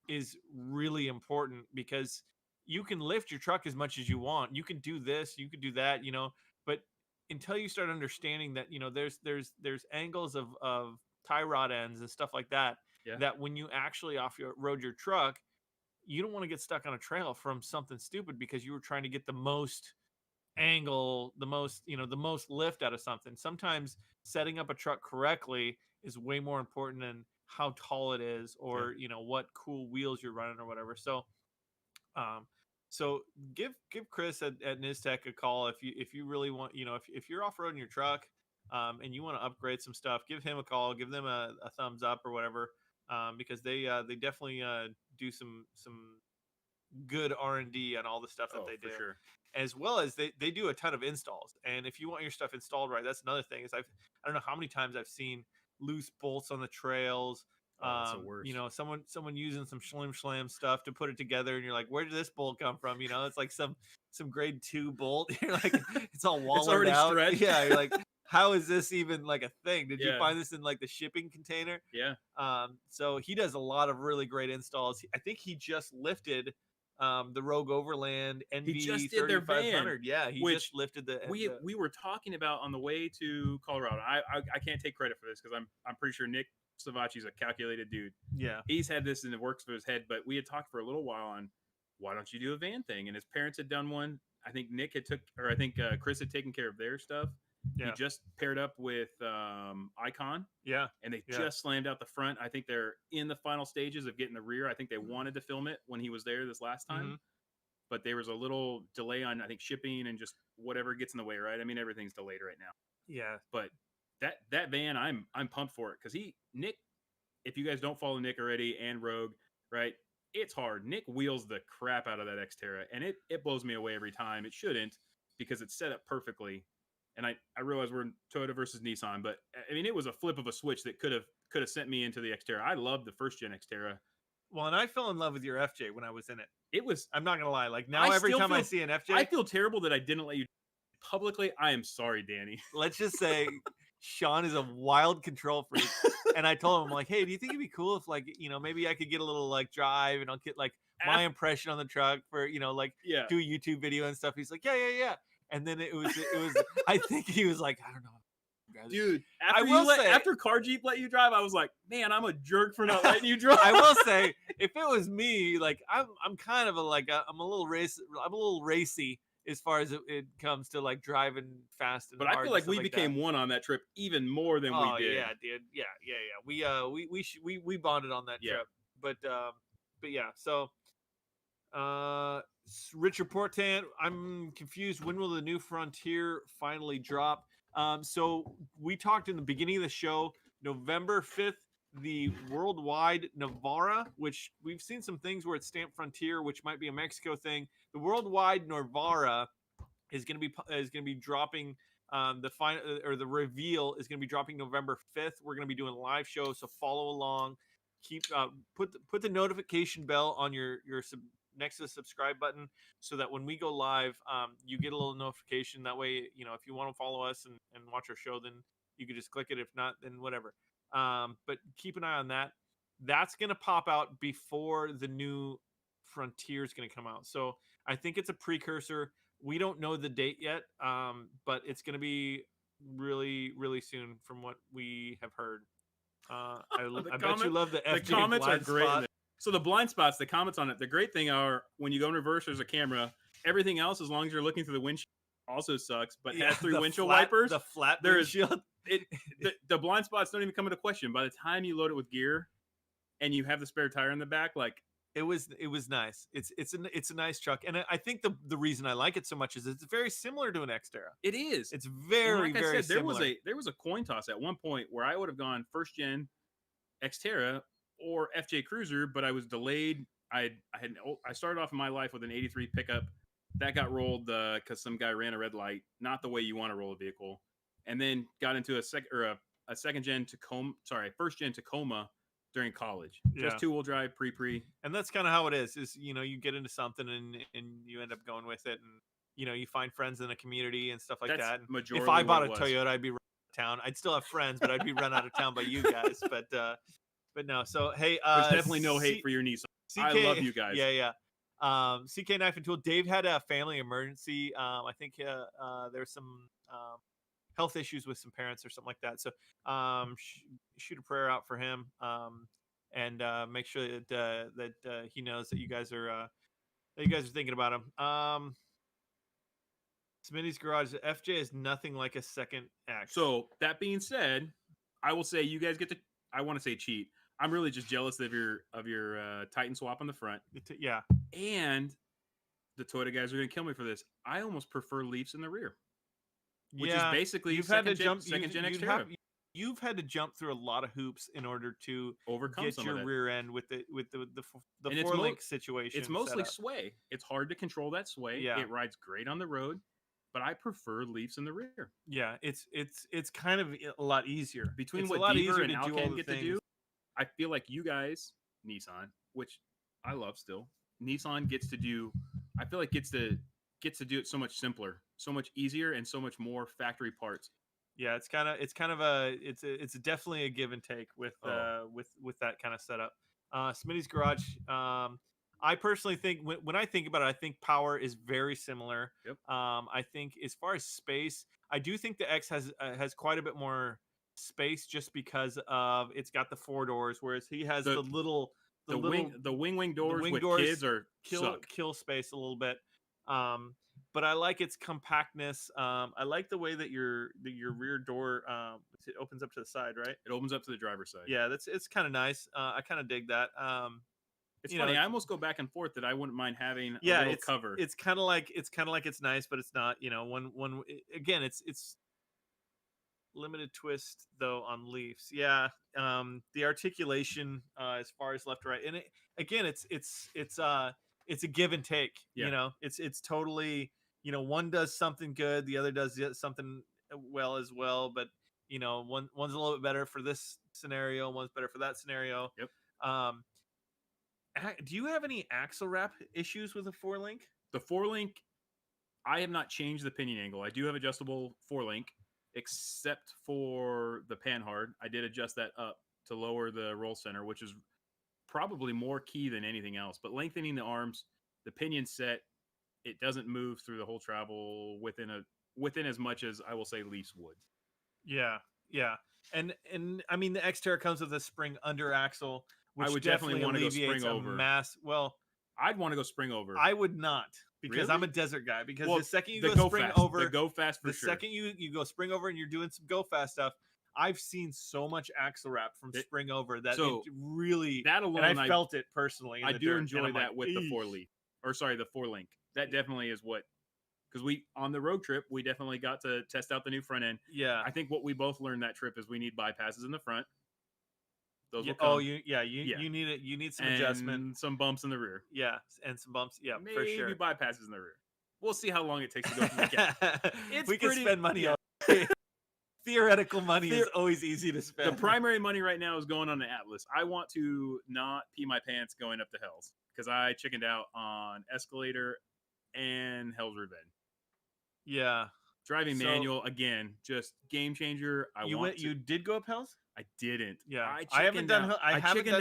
is really important, because you can lift your truck as much as you want. You can do this, you can do that, but until you start understanding that, there's angles of tie rod ends and stuff like that, Yeah. that when you actually off-road your truck, you don't want to get stuck on a trail from something stupid because you were trying to get the most angle, the most lift out of something. Sometimes setting up a truck correctly is way more important than how tall it is, or what cool wheels you're running or whatever. Um, so give Chris at Nistech a call if you really want, if you're off-roading your truck, and you want to upgrade some stuff, give him a call, give them a thumbs up or whatever, because they definitely do some good R&D on all the stuff that they for do, sure. as well as they do a ton of installs. And if you want your stuff installed right, that's another thing. Is I don't know how many times I've seen loose bolts on the trails. Oh, that's the worst. Someone using some schlam stuff to put it together, and you're like, where did this bolt come from? It's like some grade 2 bolt. You're like, it's all wallowed already out. stretched. Yeah, you're like, how is this even like a thing? Did you Yeah. find this in like the shipping container? Yeah. So he does a lot of really great installs. I think he just lifted the Rogue Overland NV He just did their van, 3500. Yeah, he which just lifted the. we were talking about on the way to Colorado. I can't take credit for this because I'm pretty sure Nick Savacci's a calculated dude. Yeah, He's had this in the works for his head, but we had talked for a little while on why don't you do a van thing, and his parents had done one. I think Nick had Chris had taken care of their stuff. Yeah. He just paired up with Icon. Yeah. And they just slammed out the front. I think they're in the final stages of getting the rear. I think they wanted to film it when he was there this last time. But there was a little delay on, I think, shipping and just whatever gets in the way, right? I mean, everything's delayed right now. Yeah. But that van, I'm pumped for it because Nick, if you guys don't follow Nick already and Rogue, right? It's hard. Nick wheels the crap out of that Xterra, and it blows me away every time. It shouldn't, because it's set up perfectly. And I realize we're in Toyota versus Nissan, but I mean, it was a flip of a switch that could have sent me into the Xterra. I loved the first gen Xterra. Well, and I fell in love with your FJ when I was in it. It was. I'm not gonna lie. Like now, every time I see an FJ, I feel terrible that I didn't let you publicly. I am sorry, Danny. Let's just say Sean is a wild control freak, and I told him, I'm like, hey, do you think it'd be cool if maybe I could get a little like drive and I'll get like my impression on the truck for do a YouTube video and stuff. He's like, yeah. And then it was I think he was like, I don't know, dude. After Car Jeep let you drive, I was like, man, I'm a jerk for not letting you drive. I will say, if it was me, like I'm kind of I'm a little racy as far as it comes to like driving fast and but hard. I feel like we like became one on that trip even more than we did. Yeah, dude. Yeah. We bonded on that trip. But yeah. So Richard Portant, I'm confused. When will the new Frontier finally drop? So we talked in the beginning of the show, November 5th, the worldwide Navara, which we've seen some things where it's stamped Frontier, which might be a Mexico thing. The worldwide Navara is going to be dropping. The reveal is going to be dropping November 5th. We're going to be doing a live show, so follow along. Keep put the notification bell on your next to the subscribe button, so that when we go live, you get a little notification. That way, if you want to follow us and watch our show, then you can just click it. If not, then whatever. But keep an eye on that. That's going to pop out before the new Frontier is going to come out. So I think it's a precursor. We don't know the date yet, but it's going to be really, really soon from what we have heard. I bet you love the FJ comments are great. spot. So the blind spots, the comments on it, the great thing are when you go in reverse, there's a camera. Everything else, as long as you're looking through the windshield, also sucks. But has 3 windshield wipers. The flat windshield. The blind spots don't even come into question. By the time you load it with gear, and you have the spare tire in the back, like it was nice. It's a nice truck, and I think the reason I like it so much is it's very similar to an Xterra. It is. It's very very similar. There was a coin toss at one point where I would have gone first gen Xterra or FJ Cruiser, but I was delayed. I started off in my life with an 83 pickup that got rolled because some guy ran a red light, not the way you want to roll a vehicle. and then got into a second gen Tacoma, first gen Tacoma during college. Yeah. Just 2-wheel drive pre. And that's kind of how it is you get into something and you end up going with it, and you find friends in a community and stuff like That's that. And majorly if I what bought it a was. Toyota, I'd be run out of town. I'd still have friends, but I'd be run out of town by you guys. But no. So hey, There's definitely no hate for your Nissan. I love you guys. Yeah. CK Knife and Tool. Dave had a family emergency. I think there's some health issues with some parents or something like that. So shoot a prayer out for him. And make sure that he knows that you guys are thinking about him. Smitty's Garage. FJ is nothing like a second X. So that being said, I will say you guys get to. I want to say cheat. I'm really just jealous of your Titan swap on the front. Yeah. And the Toyota guys are going to kill me for this. I almost prefer Leafs in the rear, which is basically you've second had to gen, jump. second gen you've, Xterra. you've had to jump through a lot of hoops in order to Overcome get some your of that. rear end with the And it's 4-link situation. It's mostly set up. sway. It's hard to control that sway. Yeah. It rides great on the road, but I prefer Leafs in the rear. Yeah, it's kind of a lot easier. Between it's what a lot Beaver easier and to do all Alcan the get things. to do, I feel like you guys, Nissan, which I love still, Nissan gets to do. I feel like gets to do it so much simpler, so much easier, and so much more factory parts. Yeah, it's definitely a give and take with that kind of setup. Smitty's Garage. I personally think when I think about it, I think power is very similar. Yep. I think as far as space, I do think the X has quite a bit more space just because of it's got the 4 doors, whereas he has the wing doors wing with doors kids are suck. kill space a little bit. But I like its compactness. I like the way that your rear door it opens up to the side, right? It opens up to the driver's side. Yeah, it's kind of nice. I kind of dig that. It's funny. I almost go back and forth that I wouldn't mind having a little cover. It's kind of like it's nice, but it's not. When again, it's limited twist though on Leafs. Yeah, the articulation as far as left to right, and it's a give and take. Yeah. It's totally one does something good, the other does something well as well, but one's a little bit better for this scenario, one's better for that scenario. Yep. Do you have any axle wrap issues with a 4-link? The 4-link, I have not changed the pinion angle. I do have adjustable 4-link, except for the panhard. I did adjust that up to lower the roll center, which is probably more key than anything else. But lengthening the arms, the pinion set, it doesn't move through the whole travel within as much as I will say Leafs would. Yeah. And I mean the Xterra comes with a spring under axle, which I would definitely want to go alleviates spring over. I'd want to go spring over. I would not, because Really? I'm a desert guy. Because Well, the second you the go spring fast, over, the go fast for the sure. second you go spring over and you're doing some go fast stuff, I've seen so much axle wrap from spring over that So, it really that alone, and I felt it personally. In I the do dirt, and enjoy I'm that like, with the "Eesh." 4-link. That definitely is what, because we on the road trip we definitely got to test out the new front end. Yeah. I think what we both learned that trip is we need bypasses in the front. Those Yeah, will come. you need it. You need some and adjustment. some bumps in the rear. Yeah, and some bumps. Yeah, Maybe for sure. bypasses in the rear. We'll see how long it takes to go from the gap. We can spend money yeah. on theoretical money is always easy to spend. The primary money right now is going on the Atlas. I want to not pee my pants going up the Hells because I chickened out on Escalator and Hell's Revenge. Yeah. Driving manual again, just game changer. You did go up Hells? I didn't. Yeah. I haven't done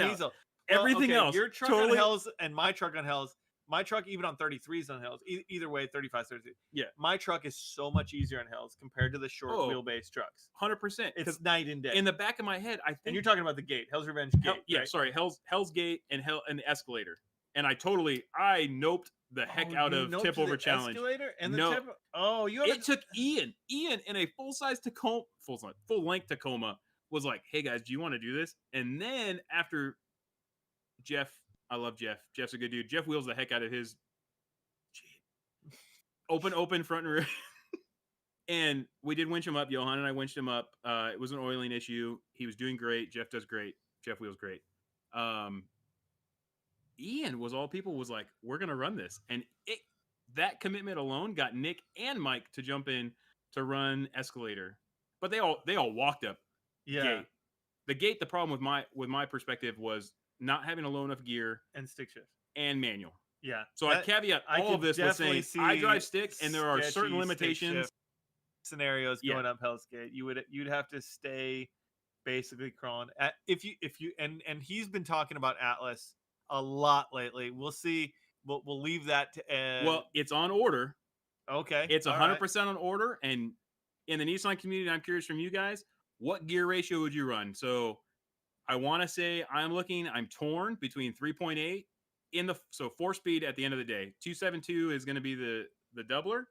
Diesel. Everything else. Your truck totally. on Hells and my truck on Hells. My truck, even on 33s on Hells, either way, 35, 33. Yeah. My truck is so much easier on Hells compared to the short wheelbase trucks. 100%. It's night and day. In the back of my head, I think. And you're talking about the gate, Hell's Revenge gate. Yeah, sorry, Hell's Gate and the Escalator. And I noped the heck out of tip over challenge. Escalator and the No. tip. Oh, you. It took Ian in a full length Tacoma was like, "Hey guys, do you want to do this?" And then after Jeff, I love Jeff. Jeff's a good dude. Jeff wheels the heck out of his Jeep. Open front and rear. And we did winch him up. Johan and I winched him up. It was an oiling issue. He was doing great. Jeff does great. Jeff wheels great. Ian was like, "We're gonna run this," and that commitment alone got Nick and Mike to jump in to run Escalator. but they all walked up Yeah, gate. The gate, the problem with my perspective was not having a low enough gear and stick shift. and manual. Yeah. So I caveat I all could of this with definitely saying I see drive stick, and there are certain sketchy stick limitations. shift scenarios Yeah. going up Hell's Gate. You'd have to stay basically crawling. If you and he's been talking about Atlas a lot lately. We'll see. We'll leave that to Well, it's on order. okay. It's all right. 100% on order. And in the Nissan community, I'm curious from you guys, what gear ratio would you run? So I want to say I'm torn between 3.8 so 4-speed at the end of the day. 272 is going to be the doubler.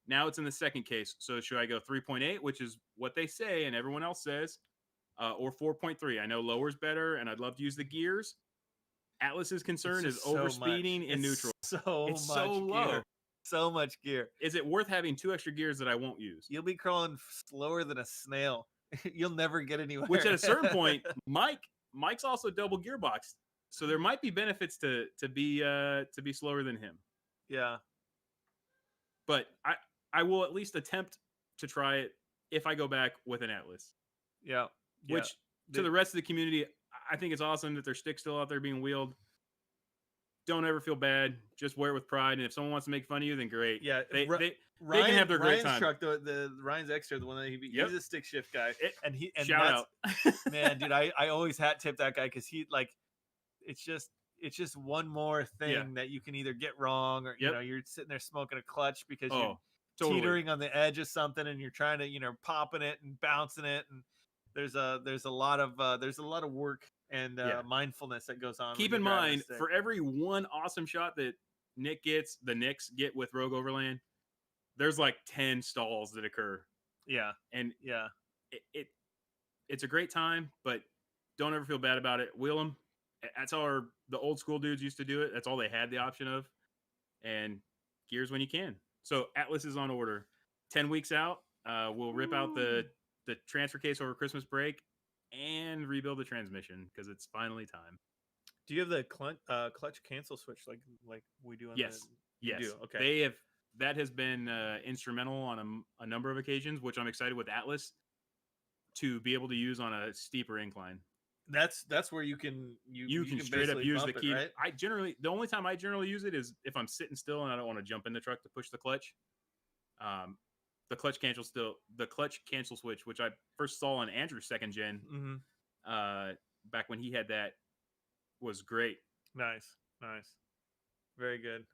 Now it's in the second case. So should I go 3.8, which is what they say and everyone else says, or 4.3? I know lower's better, and I'd love to use the gears. Atlas's concern is overspeeding in neutral. It's so low. Gear. So much gear. Is it worth having 2 extra gears that I won't use? You'll be crawling slower than a snail. You'll never get anywhere. Which at a certain point, Mike's also double gearboxed, so there might be benefits to be slower than him. Yeah. But I will at least attempt to try it if I go back with an Atlas. Yeah. Which to the rest of the community, I think it's awesome that their stick's still out there being wheeled. Don't ever feel bad. Just wear it with pride. And if someone wants to make fun of you, then great. Yeah. They can have their great Ryan's time. Truck, the Ryan's Extra, the one that he's a stick shift guy. And shout out. Man, dude, I always hat tip that guy because he it's just one more thing that you can either get wrong or you're sitting there smoking a clutch because you're teetering on the edge of something and you're trying to popping it and bouncing it, and there's a lot of work and mindfulness that goes on. Keep in mind, for every one awesome shot that the Knicks get with Rogue Overland, there's like 10 stalls that occur. Yeah. And it's a great time, but don't ever feel bad about it. Wheel them. That's how the old school dudes used to do it. That's all they had the option of. And gears when you can. So Atlas is on order. 10 weeks out, we'll rip out the transfer case over Christmas break and rebuild the transmission because it's finally time. Do you have the clutch cancel switch like we do? Yes. Yes. Do? Okay. They have. That has been instrumental on a number of occasions, which I'm excited with Atlas to be able to use on a steeper incline. That's where you can straight up use the key. Right? The only time I generally use it is if I'm sitting still and I don't want to jump in the truck to push the clutch. The clutch cancel switch, which I first saw on Andrew's second gen, back when he had that, was great. Nice. Very good.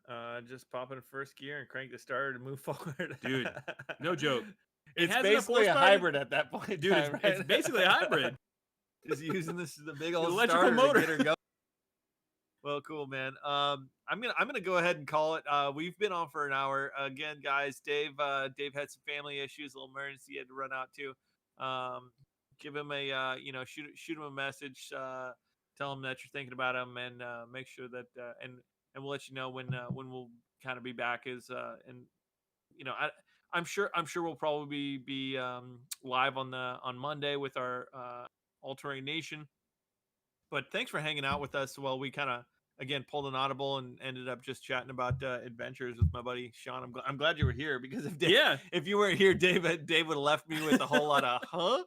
Just pop in first gear and crank the starter to move forward. Dude, no joke. It's basically a hybrid at that point. Dude, it's basically a hybrid. Just using the big old electrical motor to get her going. Well, cool, man. I'm gonna go ahead and call it. We've been on for an hour again, guys. Dave had some family issues, a little emergency he had to run out to. Give him a shoot him a message. Tell him that you're thinking about him, and make sure that and we'll let you know when we'll kind of be back. I'm sure we'll probably be live on Monday with our All Terrain Nation. But thanks for hanging out with us while we kind of again pulled an audible and ended up just chatting about adventures with my buddy Sean. I'm glad you were here because if you weren't here, Dave would have left me with a whole lot of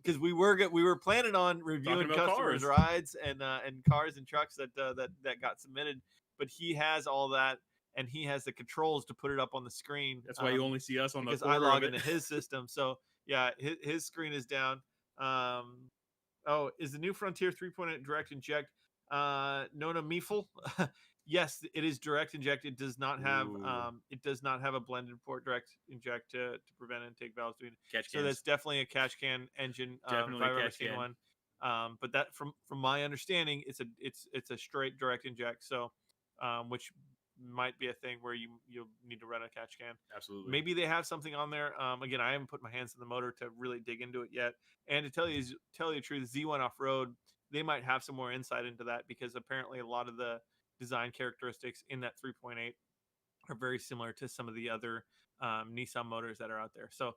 because we were planning on reviewing customers' rides and cars and trucks that got submitted, but he has all that and he has the controls to put it up on the screen. That's why you only see us on the because I log into his system. So yeah, his screen is down. Is the new Frontier 3.8 direct inject? Nona Meeful? Yes, it is direct inject. It does not have a blended port direct inject to prevent intake valves doing it. So that's definitely a catch can engine. Definitely if I've ever catch seen can. one. But that from my understanding, it's a straight direct inject. So which might be a thing where you'll need to run a catch can. Absolutely. Maybe they have something on there. Again, I haven't put my hands in the motor to really dig into it yet. And to tell you the truth, Z1 Off-Road, they might have some more insight into that because apparently a lot of the design characteristics in that 3.8 are very similar to some of the other Nissan motors that are out there. So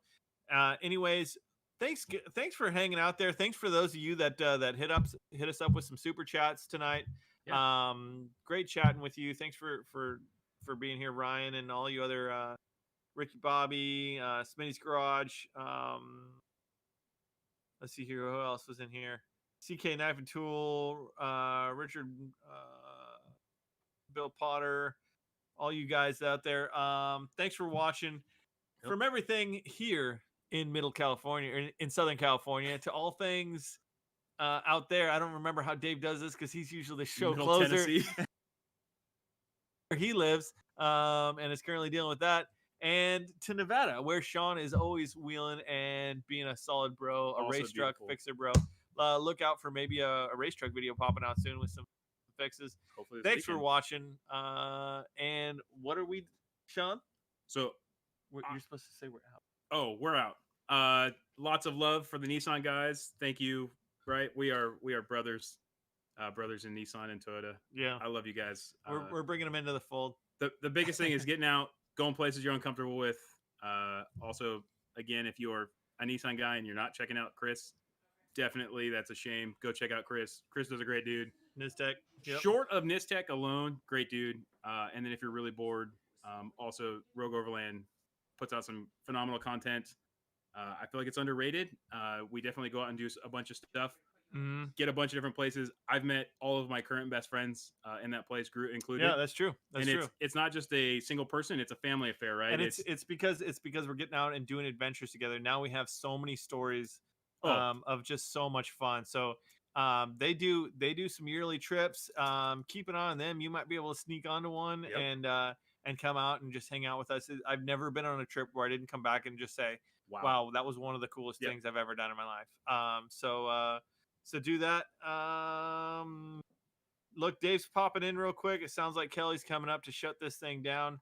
anyways, thanks for hanging out there. Thanks for those of you that hit us up with some super chats tonight. Yeah. Great chatting with you. Thanks for being here, Ryan, and all you other Ricky Bobby, Smitty's Garage. Let's see here. Who else was in here? CK Knife and Tool, Richard, Bill Potter, all you guys out there. Thanks for watching. Yep. From everything here in Middle California, or in Southern California, to all things out there. I don't remember how Dave does this because he's usually the show Middle closer Tennessee. where he lives, and is currently dealing with that. And to Nevada, where Sean is always wheeling and being a solid bro, a Also race truck beautiful. fixer bro. Look out for maybe a race truck video popping out soon with some fixes. Hopefully this Thanks for weekend. watching. And what are we, Sean? So, You're supposed to say we're out. oh, we're out. Lots of love for the Nissan guys. Thank you. Right, we are brothers, brothers in Nissan and Toyota. Yeah, I love you guys. we're bringing them into the fold. The biggest thing is getting out, going places you're uncomfortable with. Also, again, if you're a Nissan guy and you're not checking out Chris, definitely that's a shame. Go check out Chris. Chris is a great dude. Nistech. Yep. Short of Nistech alone, great dude. And then if you're really bored, also Rogue Overland puts out some phenomenal content. I feel like it's underrated. We definitely go out and do a bunch of stuff. Mm-hmm. Get a bunch of different places. I've met all of my current best friends in that place, Groot included. Yeah, that's true. That's and true. It's not just a single person; it's a family affair, right? And it's because we're getting out and doing adventures together. Now we have so many stories Oh. of just so much fun. So they do some yearly trips. Keep an eye on them. You might be able to sneak onto one Yep. and come out and just hang out with us. I've never been on a trip where I didn't come back and just say, wow, that was one of the coolest Yep. things I've ever done in my life. So do that. Look, Dave's popping in real quick. It sounds like Kelly's coming up to shut this thing down.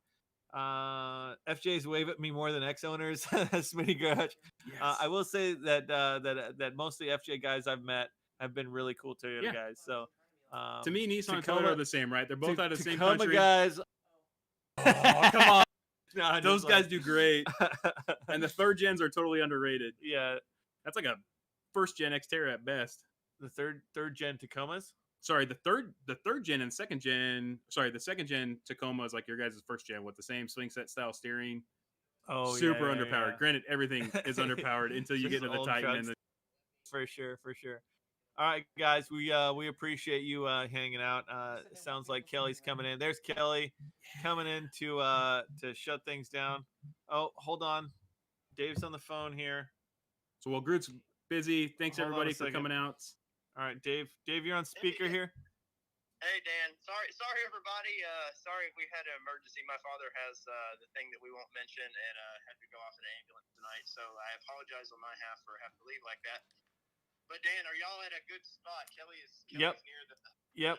FJ's wave at me more than X owners. Smitty Garage. Yes. I will say that most of the FJ guys I've met have been really cool Toyota guys. So to me, Nissan and Tacoma Toyota are the same, right? They're both out of the same Tacoma country. guys. Oh, come on. No, Those just guys like- do great. And the third gens are totally underrated. Yeah, That's like a first gen Xterra at best. the third gen Tacomas. Sorry, the third gen and second gen. Sorry, the second gen Tacoma is like your guys' first gen with the same swing set style steering. Oh, Super yeah, underpowered. yeah. Granted, everything is underpowered until you Just get into the old Titan trucks. and the. For sure. All right, guys, we appreciate you hanging out. Sounds like Kelly's coming in. There's Kelly coming in to shut things down. Oh, hold on, Dave's on the phone here. So while Groot's busy, thanks Hold on everybody a for second. coming out. All right, Dave, you're on speaker here. Hey Dan, sorry everybody. Sorry we had an emergency. My father has the thing that we won't mention and had to go off in an ambulance tonight. So I apologize on my half for having to leave like that. But Dan, are y'all at a good spot? Kelly's Yep. near the. Yep,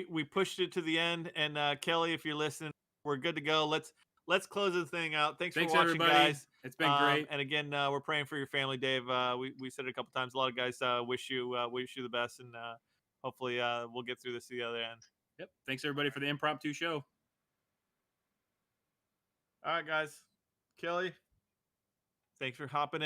we pushed it to the end, and Kelly, if you're listening, we're good to go. Let's close this thing out. Thanks for watching, everybody. guys. It's been great. And again, we're praying for your family, Dave. We said it a couple times. A lot of guys wish you the best, and hopefully we'll get through this to the other end. Yep. Thanks everybody for the impromptu show. All right, guys. Kelly, thanks for hopping in.